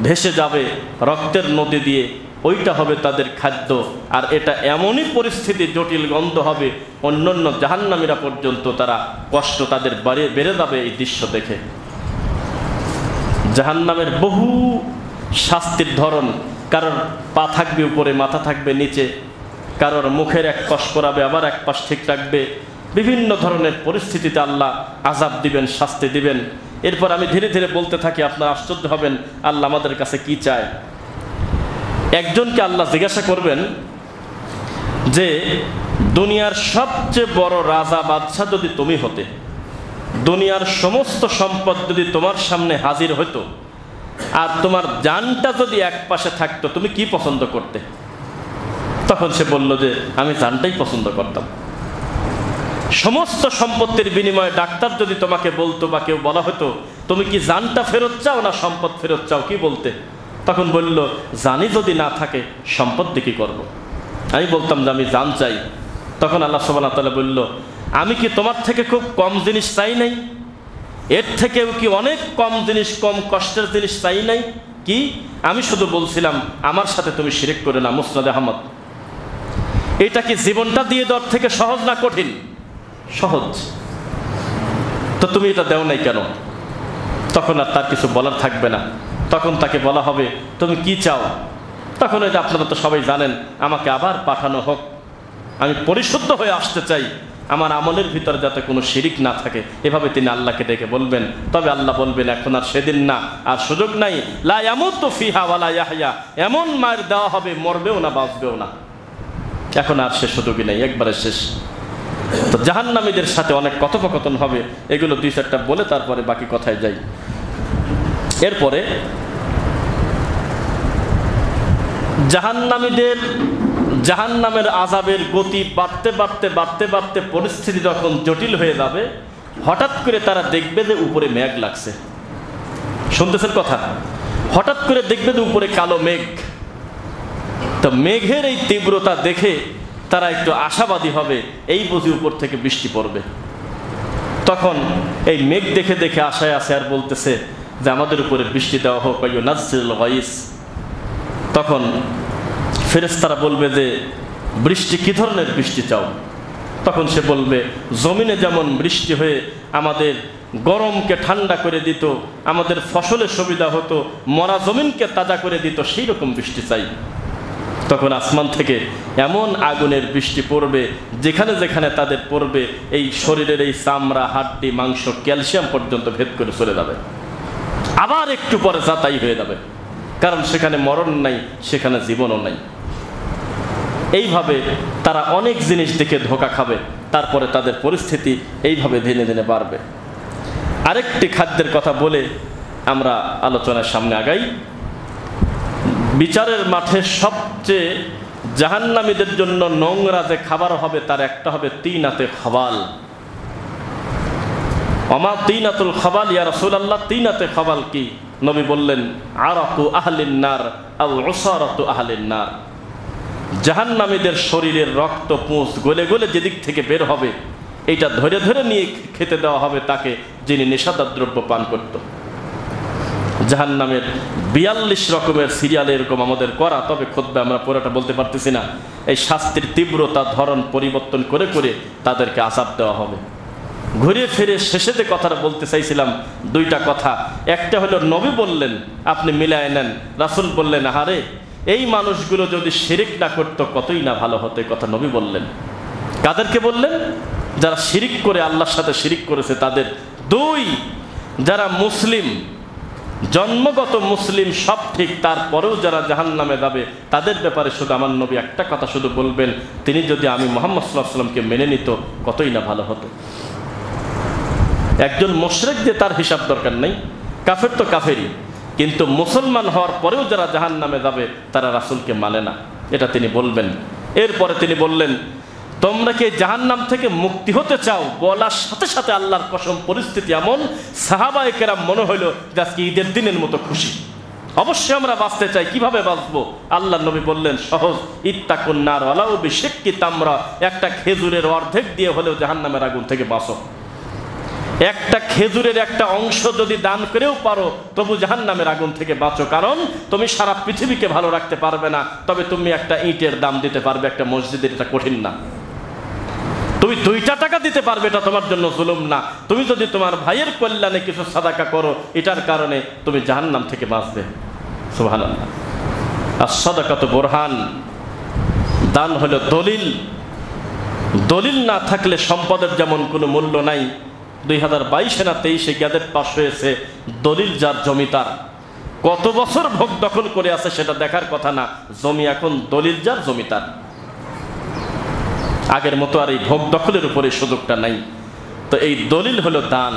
ভেসে যাবে রক্তের নদী দিয়ে, ওইটা হবে তাদের খাদ্য। আর এটা এমনই পরিস্থিতি, জটিল গন্ধ হবে, অন্যান্য জাহান্নামীরা পর্যন্ত তারা কষ্ট তাদের বেড়ে যাবে এই দৃশ্য দেখে। জাহান্নামের বহু শাস্তির ধরন, কারোর পা থাকবে উপরে, মাথা থাকবে নিচে, কারোর মুখের এক পাশ করাবে, আবার এক পাশ ঠিক রাখবে, বিভিন্ন ধরনের পরিস্থিতিতে আল্লাহ আযাব দিবেন, শাস্তি দিবেন। এরপর আমি ধীরে ধীরে বলতে থাকি, আপনারা আশ্চর্য হবেন আল্লাহ আমাদের কাছে কি চায়। একজনকে আল্লাহ জিজ্ঞাসা করবেন যে দুনিয়ার সবচেয়ে বড় রাজা বাদশাহ যদি তুমি হতে, দুনিয়ার সমস্ত সম্পদ যদি তোমার সামনে হাজির হতো, আর তোমার জানটা যদি এক পাশে থাকতো, তুমি কি পছন্দ করতে? তখন সে বলল যে আমি জানটাই পছন্দ করতাম। সমস্ত সম্পত্তির বিনিময়ে ডাক্তার যদি তোমাকে বলতো বা কেউ বলা হতো তুমি কি জানটা ফেরত চাও না সম্পদ ফেরত চাও, কি বলতে? তখন বলল জানি যদি না থাকে সম্পদ দিয়ে কি করবো? আমি বলতাম যে আমি জান চাই। তখন আল্লাহ সুবহানাহু ওয়া তাআলা বলল আমি কি তোমার থেকে খুব কম জিনিস চাই নাই? এর থেকেও কি অনেক কম জিনিস, কম কষ্টের জিনিস চাই নাই? কি? আমি শুধু বলছিলাম আমার সাথে তুমি শিরক করে না। মুসনাদে আহমদ। এটা কি জীবনটা দিয়ে দেওয়ার থেকে সহজ না কঠিন? সহজ। তো তুমি এটা দেও নাই কেন? তখন আর তার কিছু বলার থাকবে না। তখন তাকে বলা হবে তুমি কি চাও? তখন এটা আপনারা তো সবাই জানেন, আমাকে আবার পাঠানো হোক, আমি পরিশুদ্ধ হয়ে আসতে চাই, আমার আমলের ভিতরে যাতে কোনো শিরিক না থাকে। এভাবে তিনি আল্লাহকে ডেকে বলবেন। তবে আল্লাহ বলবেন এখন আর সেদিন না, আর সুযোগ নাই। লা ইয়ামুতু ফিহা ওয়ালা ইয়াহইয়া, এমন মার দেওয়া হবে মরবেও না বাঁচবেও না। এখন আর সে সুযোগই নেই, একবারে শেষ। তো জাহান্নামীদের সাথে অনেক কথোপকথন হবে, এগুলো দুই চারটা বলে তারপরে বাকি কথায় যাই। এরপরে জাহান্নামের আযাবের গতি বাড়তে বাড়তে বাড়তে বাড়তে পরিস্থিতি যখন জটিল হয়ে যাবে, হঠাৎ করে তারা দেখবে যে উপরে মেঘ লাগছে। শুনতেছেন কথা? হঠাৎ করে দেখবে যে উপরে কালো মেঘ। তো মেঘের এই তীব্রতা দেখে তারা একটু আশাবাদী হবে, এই বুঝি উপর থেকে বৃষ্টি পড়বে। তখন এই মেঘ দেখে দেখে আশায় আছে আর বলতেছে যে আমাদের উপরে বৃষ্টি দেওয়া হোক, ইউনাজ্জিলুল গায়স। তখন ফেরেশতারা বলবে যে বৃষ্টি কি ধরনের বৃষ্টি চাও? তখন সে বলবে জমিনে যেমন বৃষ্টি হয়ে আমাদের গরমকে ঠান্ডা করে দিত, আমাদের ফসলের সুবিধা হতো, মরা জমিনকে তাজা করে দিত, সেই রকম বৃষ্টি চাই। তখন আসমান থেকে এমন আগুনের বৃষ্টি পড়বে, যেখানে যেখানে তাদের পড়বে এই শরীরের এই চামড়া, হাড্ডি, মাংস, ক্যালসিয়াম পর্যন্ত ভেদ করে চলে যাবে। আবার একটু পরে যাতাই হয়ে যাবে, কারণ সেখানে মরণ নাই, সেখানে জীবনও নাই। এইভাবে তারা অনেক জিনিস দেখে ধোঁকা খাবে, তারপরে তাদের পরিস্থিতি এইভাবে দিনে দিনে বাড়বে। আরেকটি খাদ্যের কথা বলে আমরা আলোচনার সামনে আগাই। বিচারের মাঠে সবচেয়ে জাহান্নামীদের জন্য নোংরা যে খাবার হবে তার একটা হবে তিনাতে খাবাল। আমা তিনাতুল খাবাল ইয়া রাসূলুল্লাহ, তিনাতে খাবাল কি? নবী বললেন আরাকু আহলিন নার আও উসারাতু আহলিন নার। জাহান্নামীদের শরীরের রক্ত পুঁজ গলে গলে যেদিক থেকে বের হবে, এইটা ধরে ধরে নিয়ে খেতে দেওয়া হবে তাকে, যিনি নেশাদার দ্রব্য পান করত। জাহান্নামের ৪২ রকমের সিরিয়াল এরকম আমাদের করা, তবে খুতবা আমরা পুরোটা বলতে পারতেছি না। এই শাস্তির তীব্রতা ধরন পরিবর্তন করে করে তাদেরকে আযাব দেওয়া হবে। ঘুরে ফিরে শেষে যে কথাটা বলতে চাইছিলাম, দুইটা কথা। একটা হলো নবী বললেন আপনি মিলায় নেন, রাসূল বললেন আহারে এই মানুষগুলো যদি শিরিক না করতো কতই না ভালো হতো, কথা নবী বললেন। কাদেরকে বললেন? যারা শিরিক করে আল্লাহর সাথে শিরিক করেছে তাদের। দুই, যারা মুসলিম, জন্মগত মুসলিম সব ঠিক, তারপরেও যারা জাহান্নামে যাবে তাদের ব্যাপারে শুধু আমার নবী একটা কথা শুধু বলবেন, তিনি যদি আমি মুহাম্মদ সাল্লাল্লাহু আলাইহি ওয়াসাল্লামকে মেনে নিত কতই না ভালো হতো। একজন মুশরিক যে তার হিসাব দরকার নেই, কাফের তো কাফেরই, কিন্তু মুসলমান হওয়ার পরেও যারা জাহান্নামে যাবে তারা রাসূলকে মানে না, এটা তিনি বলবেন। এরপরে তিনি বললেন তোমরা কি জাহান্নাম থেকে মুক্তি হতে চাও? বলার সাথে সাথে আল্লাহর কসম পরিস্থিতি এমন, সাহাবায়ে কেরাম মনে হইল যে আজকে ঈদের দিনের মতো খুশি। অবশ্যই আমরা বাঁচতে চাই। কিভাবে বাঁচবো? আল্লাহ নবী বললেন সহজ, ইত্তাকুন নার ওয়ালাউ বিশিক্কি তামরা, একটা খেজুরের অর্ধেক দিয়ে হলেও জাহান্নামের আগুন থেকে বাঁচো। একটা খেজুরের একটা অংশ যদি দান করেও পারো তবু জাহান্নামের আগুন থেকে বাঁচো। কারণ তুমি সারা পৃথিবীকে ভালো রাখতে পারবে না, তবে তুমি একটা ইটের দাম দিতে পারবে একটা মসজিদের, এটা কঠিন না। তুমি 2টা টাকা দিতে পারবে, এটা তোমার জন্য জুলুম না। তুমি যদি তোমার ভাইয়ের কল্যাণে কিছু সাদাকা করো, এটার কারণে তুমি জাহান্নাম থেকে বাঁচবে। সুবহানাল্লাহ। as-সাদাকাতু বুরহান, দান হলো দলিল। দলিল না থাকলে সম্পদের যেমন কোনো মূল্য নাই। 2022 না 23-এ গ্যাজেট পাস হয়েছে, দলিল যার জমি তার। কত বছর ভোগ দখল করে আছে সেটা দেখার কথা না, জমি এখন দলিল যার জমি তার। আগের মতো আর এই ভোগ দখলের উপরে সুযোগটা নাই। তো এই দলিল হলো দান।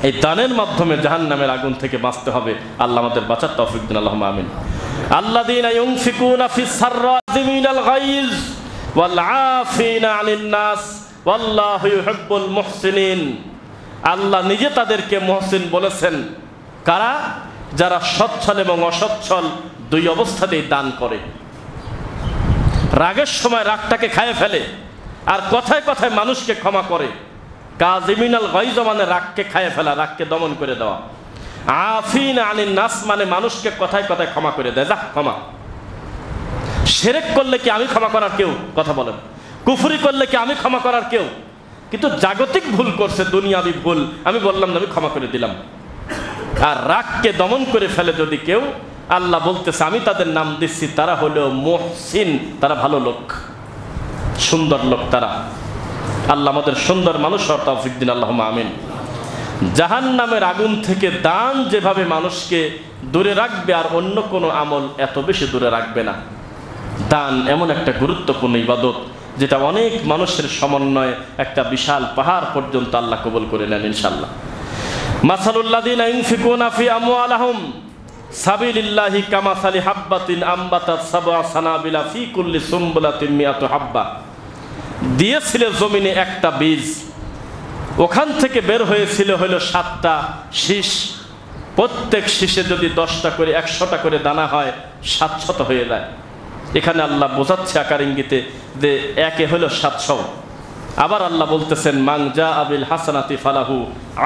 এই দানের মাধ্যমে জাহান্নামের আগুন থেকে বাঁচতে হবে। আল্লাহ আমাদের বাঁচার তৌফিক দিন, আল্লাহুম্মা আমিন। আল্লাযীনা ইউনফিকুনা ফিস সাররাতি মিনাল গায়জ ওয়াল আফিনা আনিন নাস ওয়াল্লাহু ইউহিব্বুল মুহসিনিন। আল্লাহ নিজে তাদেরকে মুহসিন বলেছেন। কারা? যারা সচ্ছল এবং অসচ্ছল দুই অবস্থাতেই দান করে। রাগের সময় রাগটাকে খায় ফেলে, আর কথায় কথায় মানুষকে ক্ষমা করে। কাযিমিনাল গায়জ মানে রাগকে খায় ফেলা, রাগকে দমন করে দেওয়া। আফিনা আনিন নাস মানে মানুষকে কথায় কথায় ক্ষমা করে দেয়, যা ক্ষমা। শিরক করলে কি আমি ক্ষমা করার কেউ? কথা বলেন। কুফরি করলে কি আমি ক্ষমা করার কেউ? কিন্তু জাগতিক ভুল করছে, দুনিয়াবি ভুল, আমি বললাম না, আমি ক্ষমা করে দিলাম। আর রাগকে দমন করে ফেলে যদি কেউ, আল্লাহ বলতেছে আমি তাদের নাম দিচ্ছি, তারা হলো মুহসিন, তারা ভালো লোক, সুন্দর লোক তারা। আল্লাহ আমাদের সুন্দর মানুষ হওয়ার তৌফিক দিন, আল্লাহুম্মা আমিন। জাহান্নামের আগুন থেকে দান যেভাবে মানুষকে দূরে রাখবে, আর অন্য কোনো আমল এত বেশি দূরে রাখবে না। দান এমন একটা গুরুত্বপূর্ণ ইবাদত যেটা অনেক মানুষের সমন্বয়ে একটা বিশাল পাহাড় পর্যন্ত আল্লাহ কবুল করে নেন ইনশাআল্লাহ। মাসালুল্লাযীনা ইউনফিকুনা ফি আমওয়ালিহিম সাবিলিল্লাহি কামাসালি হাব্বাতিন আম্বাতাত সাবআ সানাবিলা ফি কুল্লি সুমবুলাতিন মিয়াতু হাব্বা। দিয়েছিল জমিনে একটা বীজ, ওখান থেকে বের হয়েছিল হলো 7টা শীষ। প্রত্যেক শীষে যদি 10টা করে 100টা করে দানা হয়, 700 হয়ে যায়। এখানে আল্লাহ বোঝাচ্ছে আকার ইঙ্গিতে যে একে হলো 700। আবার আল্লাহ বলতেছেন মান জাআ বিল হাসানাতি ফালাহু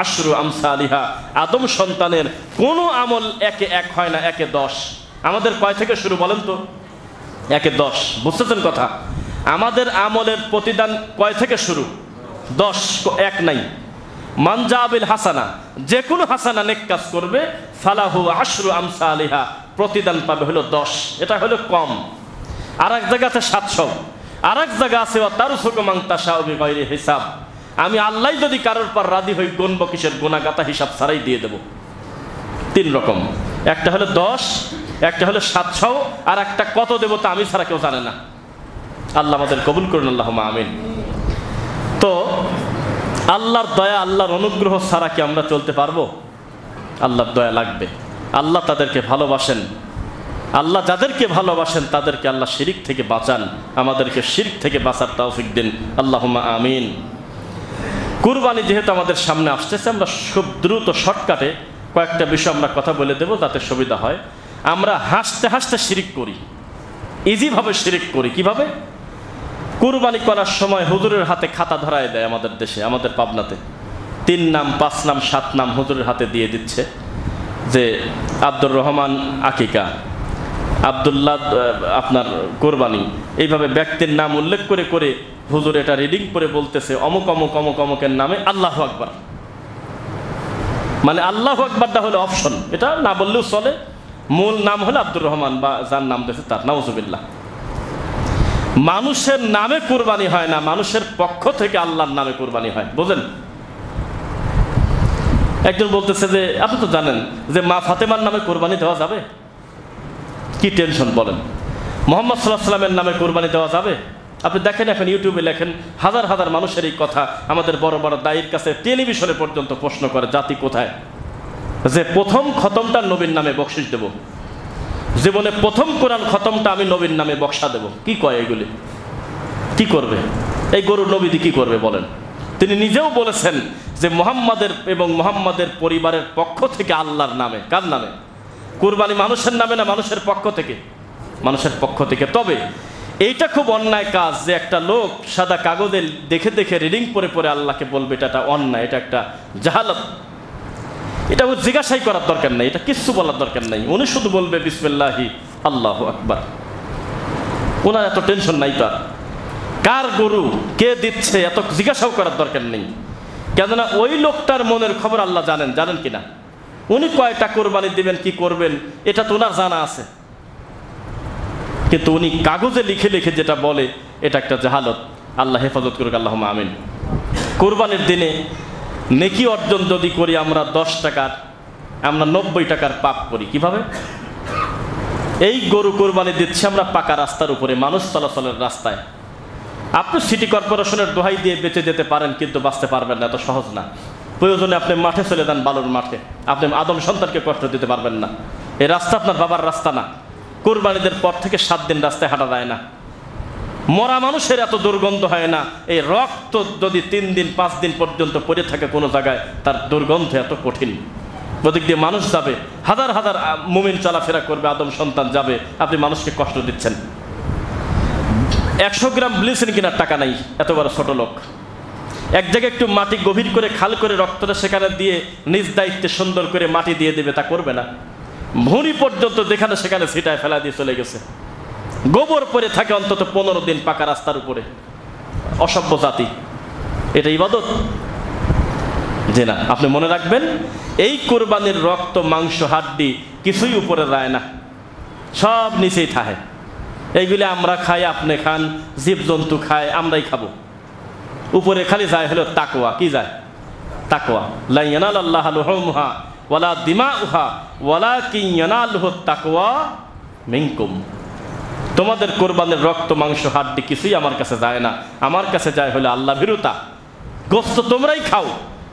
আশরু আমসালিহা। আদম সন্তানের কোনো আমল একে 1 হয় না, একে 10। আমাদের কয় থেকে শুরু বলেন তো? একে 10। বুঝতেছেন কথা? আমাদের আমলের প্রতিদান কয় থেকে শুরু? 10, 1 নাই। মান জাআ বিল হাসানা, যে কোনো হাসানা নেক কাজ করবে, ফালাহু আশরু আমসালিহা, প্রতিদান পাবে হলো 10। এটা হলো কম। আর এক জায়গাতে 700, আর এক জায়গা আছে তারুসুকু মান তাশাউ বিগাইরি হিসাব। আমি আল্লাহ যদি কারোর পর রাজি হই, গুনব কিসের? গুনাহগাতা হিসাব ছাড়াই দিয়ে দেব। 3 রকম, একটা হলো 10, একটা হলো 700, আর একটা কত দেব তা আমি ছাড়া কেউ জানে না। আল্লাহ আমাদের কবুল করুন, আল্লাহুম্মা আমিন। তো আল্লাহর দয়া, আল্লাহর অনুগ্রহ ছাড়া কি আমরা চলতে পারবো? আল্লাহর দয়া লাগবে। আল্লাহ তাদেরকে ভালোবাসেন। আল্লাহ যাদেরকে ভালোবাসেন তাদেরকে আল্লাহ শিরক থেকে বাঁচান। আমাদেরকে শিরক থেকে বাঁচার তৌফিক দিন, আল্লাহুম্মা আমিন। কুরবানি যেহেতু আমাদের সামনে আসতেছে, আমরা খুব দ্রুত শর্টকাটে কয়েকটা বিষয় আমরা কথা বলে দেব যাতে সুবিধা হয়। আমরা হাসতে হাসতে শিরক করি, ইজিভাবে শিরক করি। কিভাবে? কুরবানি করার সময় হুজুরের হাতে খাতা ধরায় দেয় আমাদের দেশে, আমাদের পাবনাতে 3 নাম 5 নাম 7 নাম হুজুরের হাতে দিয়ে দিচ্ছে যে আব্দুর রহমান আকিকা, আব্দুল্লাহ আপনার কোরবানি, এইভাবে ব্যক্তির নাম উল্লেখ করে করে হুজুর এটা রিডিং করে বলতেছে অমুক অমুক অমুক অমুকের নামে আল্লাহু আকবার। মানে আল্লাহু আকবারটা হলো অপশন, এটা না বললেও চলে। মূল নাম হলো আব্দুর রহমান বা যার নাম দিয়েছে তার, নাউজুবিল্লাহ। মানুষের নামে কুরবানি হয় না, মানুষের পক্ষ থেকে আল্লাহর নামে কুরবানি হয়। বুঝেন? একজন বলতেছে যে আপনি তো জানেন যে মা ফাতেমার নামে কুরবানি দেওয়া যাবে। কি টেনশন বলেন? মুহাম্মদ সাল্লাল্লাহু আলাইহি ওয়াসাল্লামের নামে কুরবানি দেওয়া যাবে? আপনি দেখেন, এখন ইউটিউবে লেখেন, হাজার হাজার মানুষের এই কথা আমাদের বড় বড় দায়ীর কাছে টেলিভিশনে পর্যন্ত প্রশ্ন করে, জাতি কোথায়? যে প্রথম খতমটা নবীর নামে বকশিশ দেব, জীবনে প্রথম কোরআন খতমটা আমি নবীর নামে বক্সা দেব। কি কয় এগুলি? কি করবে এই গরুর নবীদি? কি করবে বলেন? তিনি নিজেও বলেছেন যে মুহাম্মাদের এবং মুহাম্মাদের পরিবারের পক্ষ থেকে আল্লাহর নামে, কার নামে? কুরবানি মানুষের নামে না মানুষের পক্ষ থেকে? মানুষের পক্ষ থেকে। তবে এইটা খুব অন্যায় কাজ যে একটা লোক সাদা কাগজে দেখে দেখে রিডিং পড়ে পড়ে আল্লাহকে বলবে, এটা অন্যায়, এটা একটা জাহালত। এটা ও জিজ্ঞাসাই করার দরকার নেই, এটা কিচ্ছু বলার দরকার নেই। উনি শুধু বলবে বিসমিল্লাহি আল্লাহু আকবার। ওনার এত টেনশন নাই তার, কার গরু কে দিচ্ছে এত জিজ্ঞাসাও করার দরকার নেই। কেননা ওই লোকটার মনের খবর আল্লাহ জানেন, জানেন কিনা? উনি কয়টা কোরবানি দিবেন, কি করবেন, এটা তো ওনার জানা আছে। কিন্তু উনি কাগজে লিখে লিখে যেটা বলে, এটা একটা জাহালত। আল্লাহ হেফাজত করুক, আল্লাহুম্মা আমিন। কোরবানির দিনে নেকি অর্জন যদি করি আমরা 10 টাকার, আমরা 90 টাকার পাপ করি। কিভাবে? এই গরু কোরবানি দিচ্ছি আমরা পাকা রাস্তার উপরে, মানুষ চলাচলের রাস্তায়। আপনি সিটি কর্পোরেশনের দোহাই দিয়ে বেঁচে যেতে পারেন, কিন্তু বাঁচতে পারবেন না, এত সহজ না। প্রয়োজনে আপনি মাঠে চলে যান, বালুর মাঠে, আপনি আদম সন্তানকে কষ্ট দিতে পারবেন না। এই রাস্তা আপনার বাবার রাস্তা না। কোরবানিদের পর থেকে 7 দিন রাস্তায় হাঁটা যায় না। মরা মানুষের এত দুর্গন্ধ হয় না, এই রক্ত যদি 3 দিন 5 দিন পর্যন্ত পড়ে থাকে কোনো জায়গায়, তার দুর্গন্ধ এত কঠিন। ওদিক দিয়ে মানুষ যাবে, হাজার হাজার মুমিন চলাফেরা করবে, আদম সন্তান যাবে, আপনি মানুষকে কষ্ট দিচ্ছেন। 100 গ্রাম ব্লিচিং কেনার টাকা নাই, এত বড় ছোট লোক। এক জায়গায় একটু মাটি গভীর করে খাল করে রক্তটা সেখানে দিয়ে নিজ দায়িত্বে সুন্দর করে মাটি দিয়ে দেবে, তা করবে না। ভুঁড়ি পর্যন্ত যেখানে সেখানে ছিটায় ফেলা দিয়ে চলে গেছে। গোবর পরে থাকে অন্তত 15 দিন পাকা রাস্তার উপরে। অসভ্য জাতি, এটা ইবাদত? যে না। আপনি মনে রাখবেন, এই কোরবানির রক্ত মাংস হাড্ডি কিছুই উপরে যায় না, সব নিচেই থাকে। এইগুলি আমরা খাই, আপনি খান, জীবজন্তু খায়, আমরাই খাবো। উপরে খালি যায় হলো তাকওয়া। কি যায়? তাকওয়া। লা ইয়ানালাল্লাহু লুহুমুহা ওয়ালা দিমাউহা ওয়ালাকিন ইয়ানালুহুত তাকওয়া মিনকুম। তোমাদের কোরবানির রক্ত মাংস হাড্ডি কিছুই আমার কাছে যায় না, আমার কাছে যায় হলো আল্লাহ ভীরুতা। গোশত তোমরাই খাও,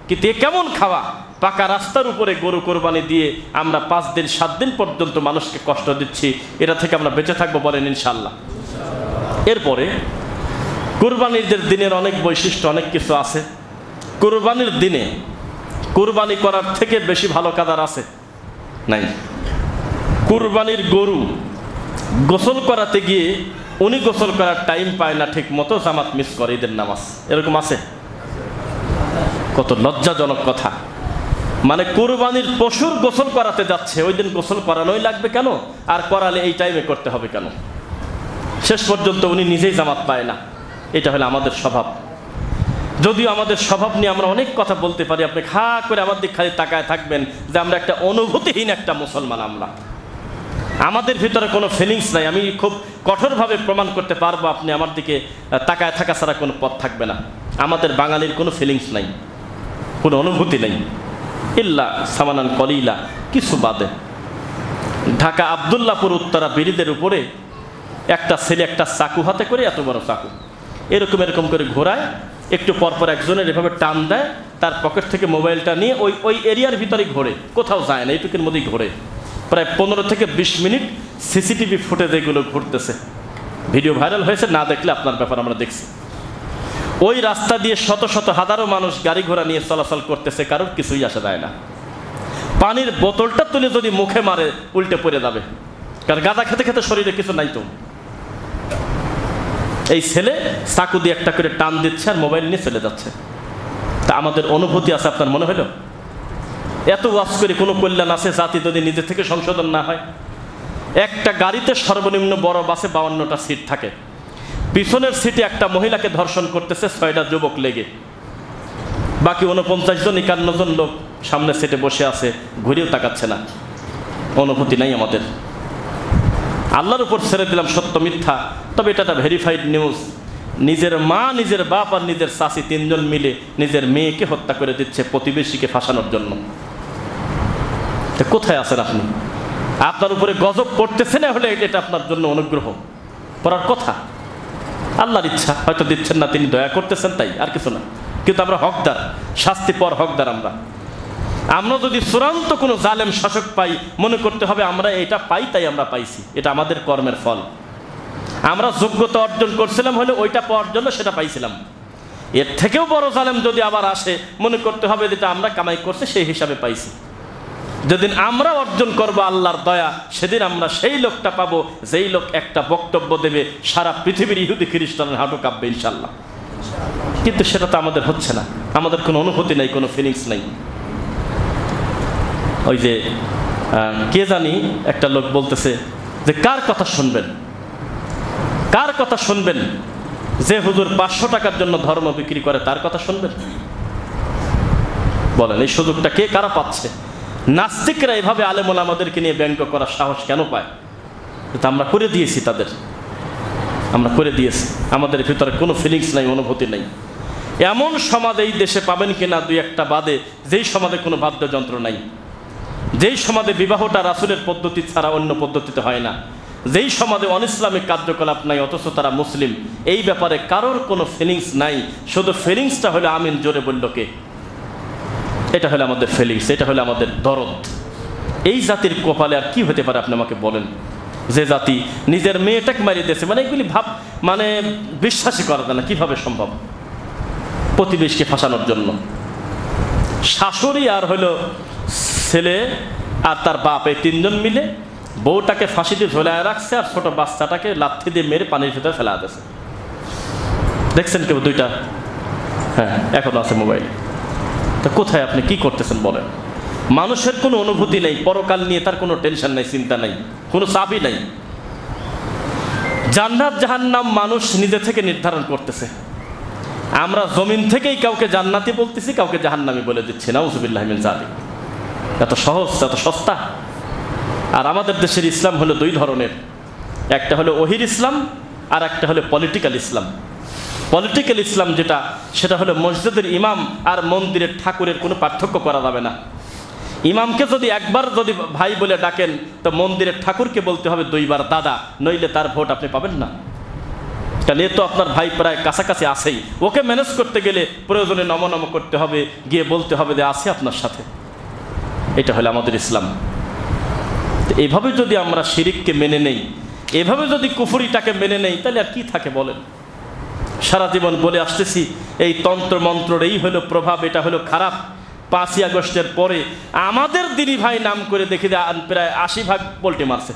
কিন্তু এ কেমন খাওয়া? পাকা রাস্তার উপরে গরু কোরবানি দিয়ে আমরা 5 দিন 7 দিন পর্যন্ত মানুষকে কষ্ট দিচ্ছি। এটা থেকে আমরা বেঁচে থাকবো, বলেন ইনশাআল্লাহ। এরপরে কুরবানির দিনের অনেক বৈশিষ্ট্য, অনেক কিছু আছে। কুরবানির দিনে কুরবানি করার থেকে বেশি ভালো কাদার আছে নাই। কুরবানির গরু গোসল করাতে গিয়ে উনি গোসল করার টাইম পায় না, ঠিক মতো জামাত মিস করে, ঈদের নামাজ। এরকম আছে? কত লজ্জাজনক কথা। মানে কুরবানির পশুর গোসল করাতে যাচ্ছে, ওই দিন গোসল করানোই লাগবে কেন, আর করালে এই টাইমে করতে হবে কেন? শেষ পর্যন্ত উনি নিজেই জামাত পায় না। এটা হলো আমাদের স্বভাব। যদিও আমাদের স্বভাব নিয়ে আমরা অনেক কথা বলতে পারি, আপনি খা করে আমার দিক খালি তাকায় থাকবেন যে আমরা একটা অনুভূতিহীন একটা মুসলমান। আমাদের ভিতরে কোনো ফিলিংস নাই। আমি খুব কঠোরভাবে প্রমাণ করতে পারবো, আপনি আমার দিকে তাকায় থাকা ছাড়া কোনো পথ থাকবে না। আমাদের বাঙালির কোনো ফিলিংস নাই, কোনো অনুভূতি নেই, ইল্লা সামানান কলিলা, কিছু বাদে। ঢাকা আবদুল্লাপুর উত্তরা ব্রিজের উপরে একটা ছেলে একটা চাকু হাতে করে, এত বড় চাকু, এরকম এরকম করে ঘোরায়, একটু পরপর একজনের এভাবে টান দেয়, তার পকেট থেকে মোবাইলটা নিয়ে ওই এরিয়ার ভিতরেই ঘোরে, কোথাও যায় না, এইটুকুর মধ্যেই ঘোরে। প্রায় 15 থেকে 20 মিনিট সিসিটিভি ফুটেজ এগুলো ঘুরতেছে। ভিডিও ভাইরাল হয়েছে, না দেখলে আপনার ব্যাপার, আমরা দেখছি। ওই রাস্তা দিয়ে শত শত হাজারো মানুষ গাড়ি ঘোড়া নিয়ে চলাচল করতেছে, কারোর কিছুই আসা যায় না। পানির বোতলটা তুলে যদি মুখে মারে উল্টে পড়ে যাবে, কারণ গাঁজা খেতে খেতে শরীরে কিছু নাই তো। এই ছেলে চাকু দিয়ে একটা করে টান দিচ্ছে আর মোবাইল নিয়ে চলে যাচ্ছে। তা আমাদের অনুভূতি আছে, আপনার মনে হলো? এত ওয়াজ করে কোনো কল্যাণ আছে জাতি যদি নিজে থেকে সংশোধন না হয়? একটা গাড়িতে সর্বনিম্ন বড় বাসে 52টা সিট থাকে, পিছনের সিটে একটা মহিলাকে ধর্ষণ করতেছে 6টা যুবক লেগে, বাকি 49 জন 51 জন লোক সামনে সিটে বসে আছে, ঘুরেও তাকাচ্ছে না। অনুভূতি নাই আমাদের। আল্লাহর উপর ছেড়ে দিলাম সত্য মিথ্যা, তবে এটা একটা ভেরিফাইড নিউজ। নিজের মা, নিজের বাপ আর নিজের চাচি 3 জন মিলে নিজের মেয়েকে হত্যা করে দিচ্ছে প্রতিবেশীকে ফাঁসানোর জন্য। কোথায় আছেন আপনি? আপনার উপরে গজব পড়তেছে না হলে এটা আপনার জন্য অনুগ্রহ পড়ার কথা। আল্লাহর ইচ্ছা, হয়তো দিচ্ছেন না, তিনি দয়া করতেছেন, তাই আর কিছু না। কিন্তু আমরা হকদার, শাস্তি পর হকদার। আমরা যদি চূড়ান্ত কোনো জালেম শাসক পাই, মনে করতে হবে আমরা এটা পাই তাই আমরা পাইছি, এটা আমাদের কর্মের ফল। আমরা যোগ্যতা অর্জন করছিলাম হলে ওইটা পাওয়ার জন্য সেটা পাইছিলাম। এর থেকেও বড় জালেম যদি আবার আসে, মনে করতে হবে যেটা আমরা কামাই করছি সেই হিসাবে পাইছি। যেদিন আমরা অর্জন করব আল্লাহর দয়া, সেদিন আমরা সেই লোকটা পাবো যেই লোক একটা বক্তব্য দেবে সারা পৃথিবীর ইহুদি খ্রিস্টানের হাঁটু কাঁপবে ইনশাল্লাহ। কিন্তু সেটা তো আমাদের হচ্ছে না, আমাদের কোনো অনুভূতি নেই, কোনো ফিলিংস নেই। ওই যে কে জানি একটা লোক বলতেছে যে কার কথা শুনবেন, কার কথা শুনবেন? যে হুজুর 500 টাকার জন্য ধর্ম বিক্রি করে তার কথা শুনবেন? বলেন এই সুযোগটা কে কারা পাচ্ছে? নাস্তিকরা এভাবে আলেম ওলামাদেরকে নিয়ে ব্যঙ্গ করার সাহস কেন পায়? এটা আমরা করে দিয়েছি, তাদের আমরা করে দিয়েছি, আমাদের ভিতরে কোনো ফিলিংস নাই, অনুভূতি নেই। এমন সমাজ এই দেশে পাবেন কিনা দুই একটা বাদে, যেই সমাজে কোনো বাদ্যযন্ত্র নাই, যেই সমাজে বিবাহটা রাসূলের পদ্ধতি ছাড়া অন্য পদ্ধতিতে হয় না, যেই সমাজে অনিসলামিক কার্যকলাপ নাই অথচ তারা মুসলিম, এই ব্যাপারে কারোর কোনো ফিলিংস নাই। শুধু ফিলিংসটা হলো আমিন জোরে বলল কে, এটা হলো আমাদের ফিলিংস, এটা হলো আমাদের দরদ। এই জাতির কপালে আর কি হতে পারে আপনি আমাকে বলেন? যে জাতি নিজের মেয়েটাকে মারিয়ে দিয়েছে, মানে এগুলি ভাব মানে বিশ্বাসই করা যায় না, কিভাবে সম্ভব? প্রতিবেশকে ফাঁসানোর জন্য শাশুড়ি আর হলো ছেলে আর তার বাপ, এই তিনজন মিলে বউটাকে ফাঁসিতে ঝোলায় রাখছে আর ছোট বাচ্চাটাকে লাথি দিয়ে মেরে পানির ভিতরে ফেলা দিয়েছে। দেখছেন কেউ দুইটা? হ্যাঁ, এখনো আছে মোবাইল। তা কোথায় আপনি কি করতেছেন বলেন? মানুষের কোনো অনুভূতি নেই, পরকাল নিয়ে তার কোনো টেনশন নেই, চিন্তা নেই, কোনো চাপই নাই। জান্নাত জাহান্নাম মানুষ নিজে থেকে নির্ধারণ করতেছে। আমরা জমিন থেকেই কাউকে জান্নাতি বলতেছি, কাউকে জাহান্নামী বলে দিচ্ছি। নাউযুবিল্লাহি মিন যালিক। এত সহজ, এত সস্তা। আর আমাদের দেশের ইসলাম হলো দুই ধরনের, একটা হলো ওহির ইসলাম আর একটা হলো পলিটিক্যাল ইসলাম। পলিটিক্যাল ইসলাম যেটা, সেটা হলো মসজিদের ইমাম আর মন্দিরের ঠাকুরের কোনো পার্থক্য করা যাবে না। ইমামকে যদি একবার যদি ভাই বলে ডাকেন, তো মন্দিরের ঠাকুরকে বলতে হবে 2 বার দাদা, নইলে তার ভোট আপনি পাবেন না। তাহলে তো আপনার ভাই প্রায় কাছাকাছি আছেই, ওকে ম্যানেজ করতে গেলে প্রয়োজনে নম করতে হবে, গিয়ে বলতে হবে যে আছে আপনার সাথে। এটা হলো আমাদের ইসলাম। এভাবে যদি আমরা শিরিককে মেনে নেই, এভাবে যদি কুফরিটাকে মেনে নেই, তাহলে আর কি থাকে বলেন? সারা জীবন বলে আসতেছি এই তন্ত্র মন্ত্রের এই হলো প্রভাব, এটা হলো খারাপ। 5ই আগস্টের পরে আমাদের দিনী ভাই নাম করে দেখি প্রায় 80% পোল্টে মারছে,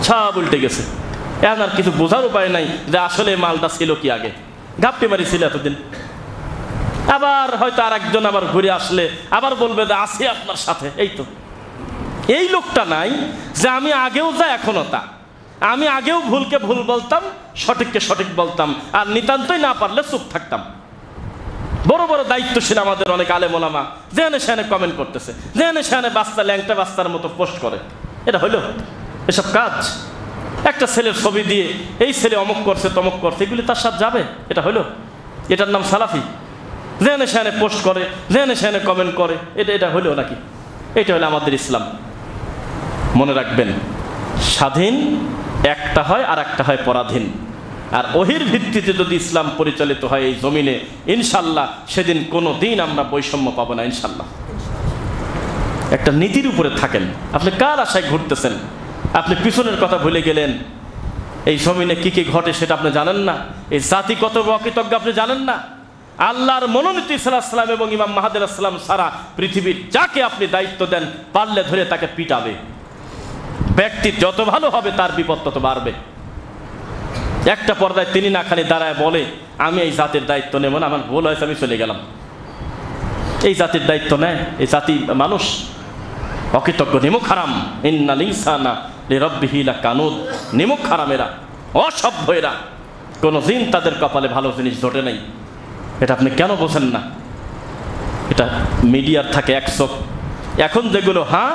সব উল্টে গেছে। এখন আর কিছু বোঝার উপায় নাই যে আসলে মালটা ছিল কি আগে, ঘাপটি মারি ছিল এতদিন। আবার হয়তো আর একজন আবার ঘুরে আসলে আবার বলবে যে আছি আপনার সাথে। এই তো এই লোকটা নাই যে আমি আগেও যা এখনো তা, আমি আগেও ভুলকে ভুল বলতাম, সঠিককে সঠিক বলতাম, আর নিতান্তই না পারলে চুপ থাকতাম। বড় বড় দায়িত্বশীল আমাদের অনেক আলেম ওলামা যেখানে সেখানে কমেন্ট করতেছে, যেখানে সেখানে বাচ্চা ল্যাংটা বাচ্চার মতো পোস্ট করে। এটা হইল এসব কাজ? একটা ছেলের ছবি দিয়ে এই ছেলে অমুক করছে তমুক করছে, এগুলি তার সাথে যাবে? এটা হইল? এটার নাম সালাফি? যেখানে সেখানে পোস্ট করে, যেখানে সেখানে কমেন্ট করে, এটা হইল নাকি? এটা হলো আমাদের ইসলাম। মনে রাখবেন, স্বাধীন একটা হয় আর একটা হয় পরাধীন। আর ওহির ভিত্তিতে যদি ইসলাম পরিচালিত হয় এই জমিনে, ইনশাল্লাহ সেদিন কোনো দিন আমরা বৈষম্য পাবো না ইনশাল্লাহ। একটা নীতির উপরে থাকেন। আপনি কার আশায় ঘুরতেছেন? আপনি পিছনের কথা ভুলে গেলেন। এই জমিনে কি কি ঘটে সেটা আপনি জানেন না। এই জাতি কত অকৃতজ্ঞ আপনি জানেন না। আল্লাহর মনোনীত ঈসা আলাইহিস সালাম এবং ইমাম মাহদী আলাইহিস সালাম সারা পৃথিবীর যাকে আপনি দায়িত্ব দেন, পারলে ধরে তাকে পিটাবে। ব্যক্তি যত ভালো হবে তার বিপদ তত বাড়বে। একটা পর্দায় তিনি না খালি দাঁড়ায় বলে আমি এই জাতির দায়িত্ব নেব না, আমার ভুল হয়েছে, আমি চলে গেলাম। এই জাতির দায়িত্ব নেয় এই জাতি মানুষ? অকৃতজ্ঞ, নিমুখ হারাম। ইন্নাল ইনসানা লিরাব্বিহি লাকানুদ। নিমুখ হারামেরা, অসভ্য এরা, কোনো দিন তাদের কপালে ভালো জিনিস জোটে নাই। এটা আপনি কেন বোঝেন না? এটা মিডিয়ার থাকে 100। এখন যেগুলো হ্যাঁ,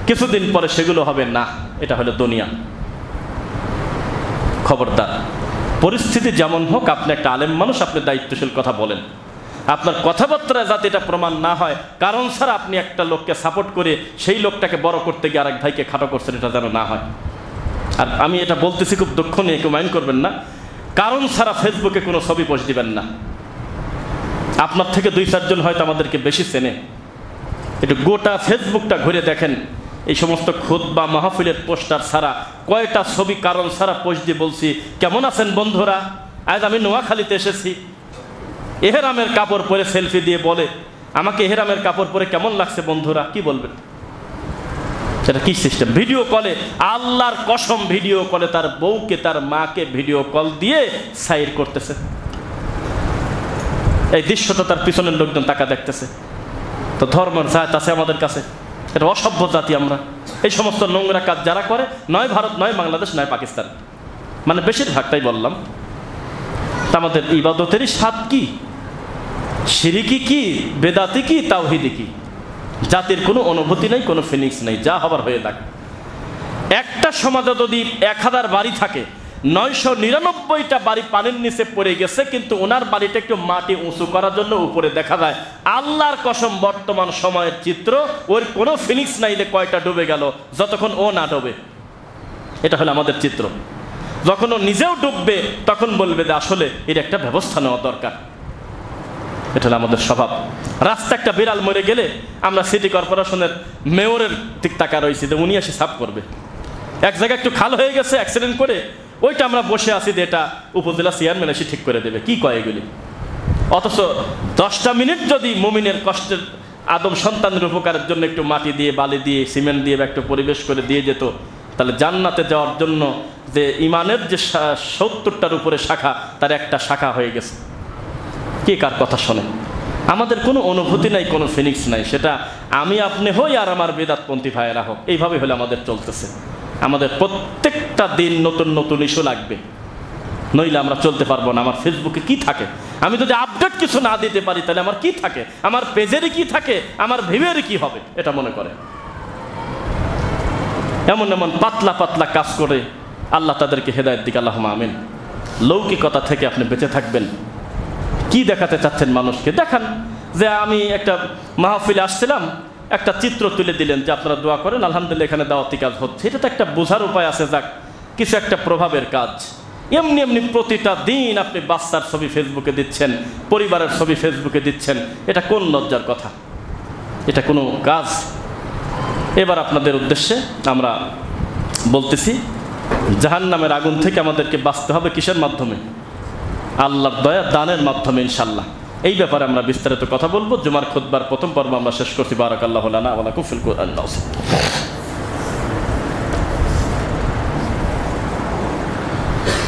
কিছুদিন পরে সেগুলো হবে না। এটা হলো দুনিয়া। খবরদার, পরিস্থিতি যেমন হোক, আপনি একটা আলেম মানুষ, আপনি দায়িত্বশীল কথা বলেন। আপনার কথাবার্তায় যাতে এটা প্রমাণ না হয় কারণ ছাড়া আপনি একটা লোককে সাপোর্ট করে সেই লোকটাকে বড় করতে গিয়ে আরেক ভাইকে খাটো করছেন, এটা যেন না হয়। আর আমি এটা বলতেছি খুব দুঃখ নিয়ে, কেউ মাইন্ড করবেন না। কারণ ছাড়া ফেসবুকে কোনো ছবি পোস্ট দিবেন না। আপনার থেকে 2-4 জন হয়তো আমাদেরকে বেশি চেনে। একটু গোটা ফেসবুকটা ঘুরে দেখেন, এই সমস্ত খুতবা মাহফিলের পোস্টার ছাড়া কয়টা ছবি কারণ ছাড়া পোস্ট দিয়ে বলছি কেমন আছেন বন্ধুরা, আজ আমি নোয়াখালীতে এসেছি। এহেরামের কাপড় পরে সেলফি দিয়ে বলে আমাকে এহরামের কাপড় পরে কেমন লাগছে বন্ধুরা, কি বলবেন? সেটা কি সিস্টেম? ভিডিও কলে, আল্লাহর কসম ভিডিও কলে তার বউকে তার মাকে ভিডিও কল দিয়ে সাইর করতেছে। এই দৃশ্যটা তার পিছনের লোকজন তাকা দেখতেছে। তো ধর্মের জাত আছে আমাদের কাছে, এটা অসভ্য জাতি আমরা। এই সমস্ত নোংরা কাজ যারা করে, নয় ভারত, নয় বাংলাদেশ, নয় পাকিস্তান, মানে বেশিরভাগটাই বললাম। তা আমাদের ইবাদতেরই স্বাদ কি? শিরিকি কি, বেদাতি কি, তাওহীদি কি? জাতির কোনো অনুভূতি নেই, কোনো ফিলিংস নেই, যা হবার হয়ে থাকে। একটা সমাজে যদি 1000 বাড়ি থাকে, 999টা বাড়ি পানির নিচে পড়ে গেছে, কিন্তু ওনার বাড়িটা একটু মাটি উঁচু করার জন্য উপরে দেখা যায়। আল্লাহর কসম বর্তমান সময়ের চিত্র, ওর কোনো ফিলিংস নাই যে কয়টা ডুবে গেল, যতক্ষণ ও না ডুবে। এটা হলো আমাদের চিত্র। যখন ও নিজেও ডুববে তখন বলবে যে আসলে এর একটা ব্যবস্থা নেওয়া দরকার। এটা হলো আমাদের স্বভাব। রাস্তা একটা বিড়াল মরে গেলে আমরা সিটি কর্পোরেশনের মেয়রের দিক তাকা রয়েছি যে উনি এসে সাফ করবে। এক জায়গায় একটু খাল হয়ে গেছে অ্যাক্সিডেন্ট করে, ওইটা আমরা বসে আছি যে এটা উপজেলা চেয়ারম্যান এসে ঠিক করে দেবে। কি কয় এগুলি? অথচ 10টা মিনিট যদি মুমিনের কষ্টের আদম সন্তানের উপকারের জন্য একটু মাটি দিয়ে, বালি দিয়ে, সিমেন্ট দিয়ে একটু পরিবেশ করে দিয়ে যেত, তাহলে জান্নাতে যাওয়ার জন্য যে ইমানের যে 70টার উপরে শাখা, তার একটা শাখা হয়ে গেছে। কে কার কথা শোনে? আমাদের কোনো অনুভূতি নাই, কোনো ফিলিংস নাই। সেটা আমি আপনি হই আর আমার বেদাতপন্থী ভাইয়েরা হোক, এইভাবে হলে আমাদের চলতেছে। আমাদের প্রত্যেকটা দিন নতুন নতুন ইস্যু লাগবে, নইলে আমরা চলতে পারবো না। আমার ফেসবুকে কি থাকে? আমি যদি আপডেট কিছু না দিতে পারি তাহলে আমার কি থাকে? আমার পেজেরই কি থাকে? আমার ভিউয়েরই কি হবে? এটা মনে করে এমন এমন পাতলা পাতলা কাজ করে আল্লাহ তাদেরকে হেদায়েত দিক, আল্লাহুম্মা আমিন। লৌকিকতা থেকে আপনি বেঁচে থাকবেন। কি দেখাতে চাচ্ছেন মানুষকে? দেখান যে আমি একটা মাহফিলে আসছিলাম, একটা চিত্র তুলে দিলেন যে আপনারা দোয়া করেন, আলহামদুলিল্লাহ এখানে দাওয়াতি কাজ হচ্ছে। এটা তো একটা বোঝার উপায় আছে, যাক কিছু একটা প্রভাবের কাজ। এমনি এমনি প্রতিটা দিন আপনি বাচ্চার ছবি ফেসবুকে দিচ্ছেন, পরিবারের ছবি ফেসবুকে দিচ্ছেন, এটা কোন লজ্জার কথা? এটা কোনো কাজ? এবার আপনাদের উদ্দেশ্যে আমরা বলতেছি, জাহান্নামের আগুন থেকে আমাদেরকে বাঁচতে হবে কিসের মাধ্যমে? আল্লাহর দয়া দানের মাধ্যমে ইনশাআল্লাহ। এই ব্যাপারে আমরা বিস্তারিত কথা বলবো। জুমার খুতবার প্রথম পর্ব আমরা শেষ করছি। বারাকাল্লাহু লানা ওয়া লাকুম ফিল কুরআন।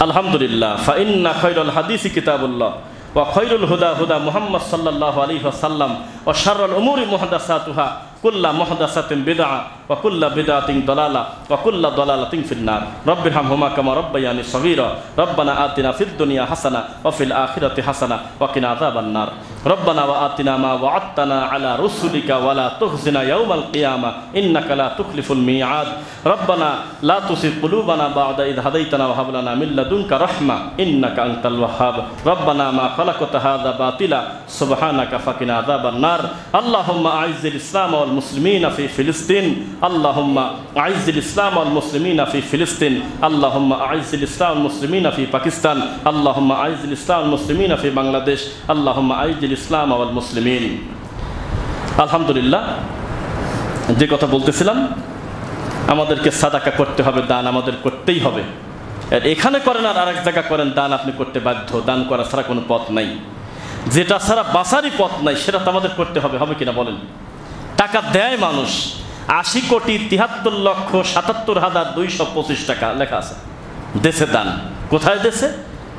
আলহামদুলিল্লাহ। ফাইন্না খায়রুল হাদিসি কিতাবুল্লাহ ওয়া খায়রুল হুদা হুদা মুহাম্মদ সাল্লাল্লাহু আলাইহি ওয়াসাল্লাম ওয়া শাররুল উমুরি মুহদাসাতুহা কুল্লা মুহদাসাতিন বিদআ ওয়া কুল্লা বিদআতিন দালালা ওয়া কুল্লা দালালাতিন ফিন্নার। রব্বিরহামহুমা কামা রাব্বায়ানি সগীরা। রব্বানা আতিনা ফিদ দুনিয়া হাসানা ওয়া ফিল আখিরাতি হাসানা ওয়া কিনা আযাবান নার। রব্বানা ওয়া আতিনা মা ওয়া'আদতানা আলা রুসুলিকা ওয়া লা তুখজিনা ইয়াওমাল কিয়ামা ইন্নাকা লা তুখলিফুল মিআদ। রব্বানা লা তুসিগ কুলুবানা বা'দা ইয হাদাইতানা ওয়া হাব লানা মিন লাদুনকা রাহমা ইন্নাকা আনতাল ওয়াহ্হাব। রব্বানা মা খালাকতা হাযা বাতিলা সুবহানাকা ফাকিনা আযাবান নার। আল্লাহুম্মা আ'ইজ্জিল ইসলাম ওয়াল মুসলিমিনা ফি ফিলিস্তিন। আল্লাহুম্মা আ'ইজ্জিল ইসলাম ওয়াল মুসলিমিনা ফি ফিলিস্তিন। আল্লাহুম্মা আ'ইজ্জিল ইসলাম ওয়াল মুসলিমিনা ফি পাকিস্তান। আল্লাহুম্মা আ'ইজ্জিল ইসলাম ওয়াল মুসলিমিনা ফি বাংলাদেশ। আল্লাহুম্মা আ'ইজ্জিল ইসলাম ওয়াল মুসলিমিন। আলহামদুলিল্লাহ, যে কথা বলতেছিলাম, আমাদেরকে সাদাকা করতে হবে, দান আমাদের করতেই হবে। এখানে করেন আর আরেক জায়গা করেন, দান আপনি করতে বাধ্য। দান করা ছাড়া কোনো পথ নাই। যেটা ছাড়া বাঁচারই পথ নাই সেটা তো আমাদের করতে হবে, হবে কিনা বলেন? টাকা দেয় মানুষ 80,73,77,225 টাকা লেখা আছে দেশে দান। কোথায় দেশে?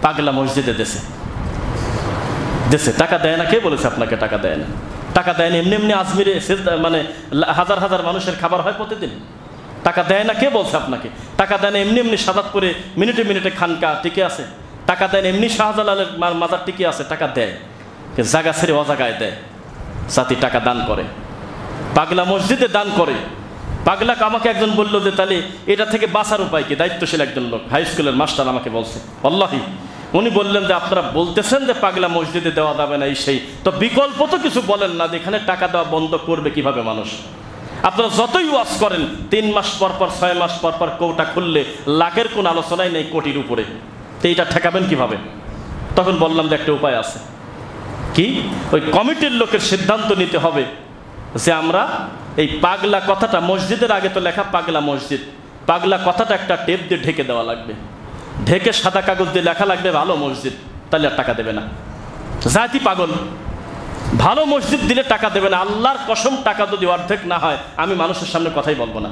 পাগলা মসজিদে দেশে। দেশে টাকা দেয় না। কে বলেছে আপনাকে টাকা দেয় না? টাকা দেয় না এমনি এমনি আজমিরে মানে হাজার হাজার মানুষের খাবার হয় প্রতিদিন। টাকা দেয় না কে বলছে আপনাকে? টাকা দেয় না এমনি এমনি সাদাতপুরে মিনিটে মিনিটে খানকা টিকে আছে। টাকা দেয় না এমনি শাহজালালের মাজার টিকে আছে। টাকা দেয়, জায়গা ছেড়ে অজাগায় দেয়। জাতি টাকা দান করে, পাগলা মসজিদে দান করে। পাগলাকে আমাকে একজন বলল যে তাহলে এটা থেকে বাঁচার উপায় কি? দায়িত্বশীল একজন লোক, হাই স্কুলের মাস্টার আমাকে বলছে। আল্লাহি, উনি বললেন যে আপনারা বলতেছেন যে পাগলা মসজিদে দেওয়া যাবে না, এই সেই, তো বিকল্প তো কিছু বলেন না যে এখানে টাকা দেওয়া বন্ধ করবে কিভাবে মানুষ? আপনারা যতই ওয়াজ করেন 3 মাস পর পর 6 মাস পর পর কৌটা খুললে লাখের কোন আলোচনাই নেই কোটির উপরে, তো এইটা ঠেকাবেন কিভাবে? তখন বললাম যে একটা উপায় আছে। কি? ওই কমিটির লোকের সিদ্ধান্ত নিতে হবে যে আমরা এই পাগলা কথাটা, মসজিদের আগে তো লেখা পাগলা মসজিদ, পাগলা কথাটা একটা টেপ দিয়ে ঢেকে দেওয়া লাগবে। ঢেকে সাদা কাগজ দিয়ে লেখা লাগবে ভালো মসজিদ, তাহলে আর টাকা দেবে না। জাতি পাগল, ভালো মসজিদ দিলে টাকা দেবে না, আল্লাহর কসম টাকা যদি অর্ধেক না হয় আমি মানুষের সামনে কথাই বলবো না।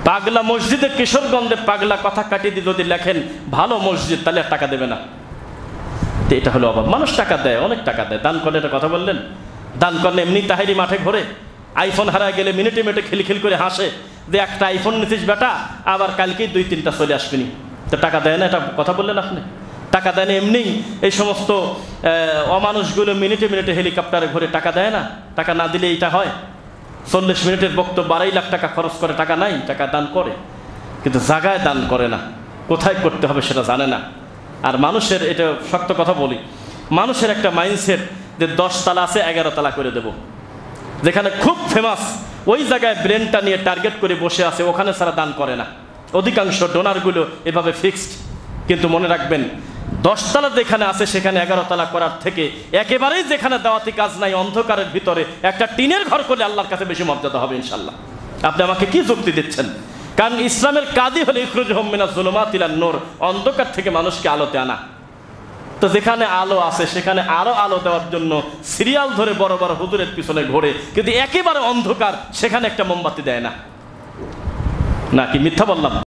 পাগলা মসজিদে কিশোরগঞ্জে পাগলা কথা কাটিয়ে দিয়ে যদি লেখেন ভালো মসজিদ, তাহলে আর টাকা দেবে না। তো এটা হলো অভাব। মানুষ টাকা দেয়, অনেক টাকা দেয়, দান করলে এটা কথা বললেন। দান করলে এমনি তাহেরি মাঠে ঘোরে, আইফোন হারায় গেলে মিনিটে মিনিটে খিলখিল করে হাসে যে একটা আইফোন নিতিস বেটা, আবার কালকেই 2-3টা চলে আসবিনি। তো টাকা দেয় না, এটা কথা বললেন আপনি। টাকা দেয় না এমনি এই সমস্ত অমানুষগুলো মিনিটে মিনিটে হেলিকপ্টারে ঘুরে টাকা দেয় না। টাকা না দিলে এইটা হয়। 40 মিনিটের বক্তব্য 2.5 লাখ টাকা খরচ করে, টাকা নাই, টাকা দান করে, কিন্তু জায়গায় দান করে না, কোথায় করতে হবে সেটা জানে না। আর মানুষের, এটা শক্ত কথা বলি, মানুষের একটা মাইন্ডসেট যে 10 তালা আছে 11 তালা করে দেব। যেখানে খুব ফেমাস ওই জায়গায় ব্রেনটা নিয়ে টার্গেট করে বসে আছে, ওখানে ছাড়া দান করে না। অধিকাংশ ডোনারগুলো এভাবে ফিক্সড। কিন্তু মনে রাখবেন 10 তালা যেখানে আছে সেখানে 11 তালা করার থেকে একেবারেই যেখানে দাওয়াতি কাজ নাই, অন্ধকারের ভিতরে একটা টিনের ঘর করলে আল্লাহর কাছে বেশি মর্যাদা হবে ইনশাল্লাহ। আপনি আমাকে কি যুক্তি দিচ্ছেন? কারণ ইসলামের কাজই হলো ইখরুজুহুম মিনাজ যুলুমাতি ইলান নূর, অন্ধকার থেকে মানুষকে আলোতে আনা। তো যেখানে আলো আছে সেখানে আরো আলো দেওয়ার জন্য সিরিয়াল ধরে বড় বড় হুজুরের পিছনে ঘোরে, কিন্তু একেবারে অন্ধকার সেখানে একটা মোমবাতি দেয় না। নাকি মিথ্যা বললাম?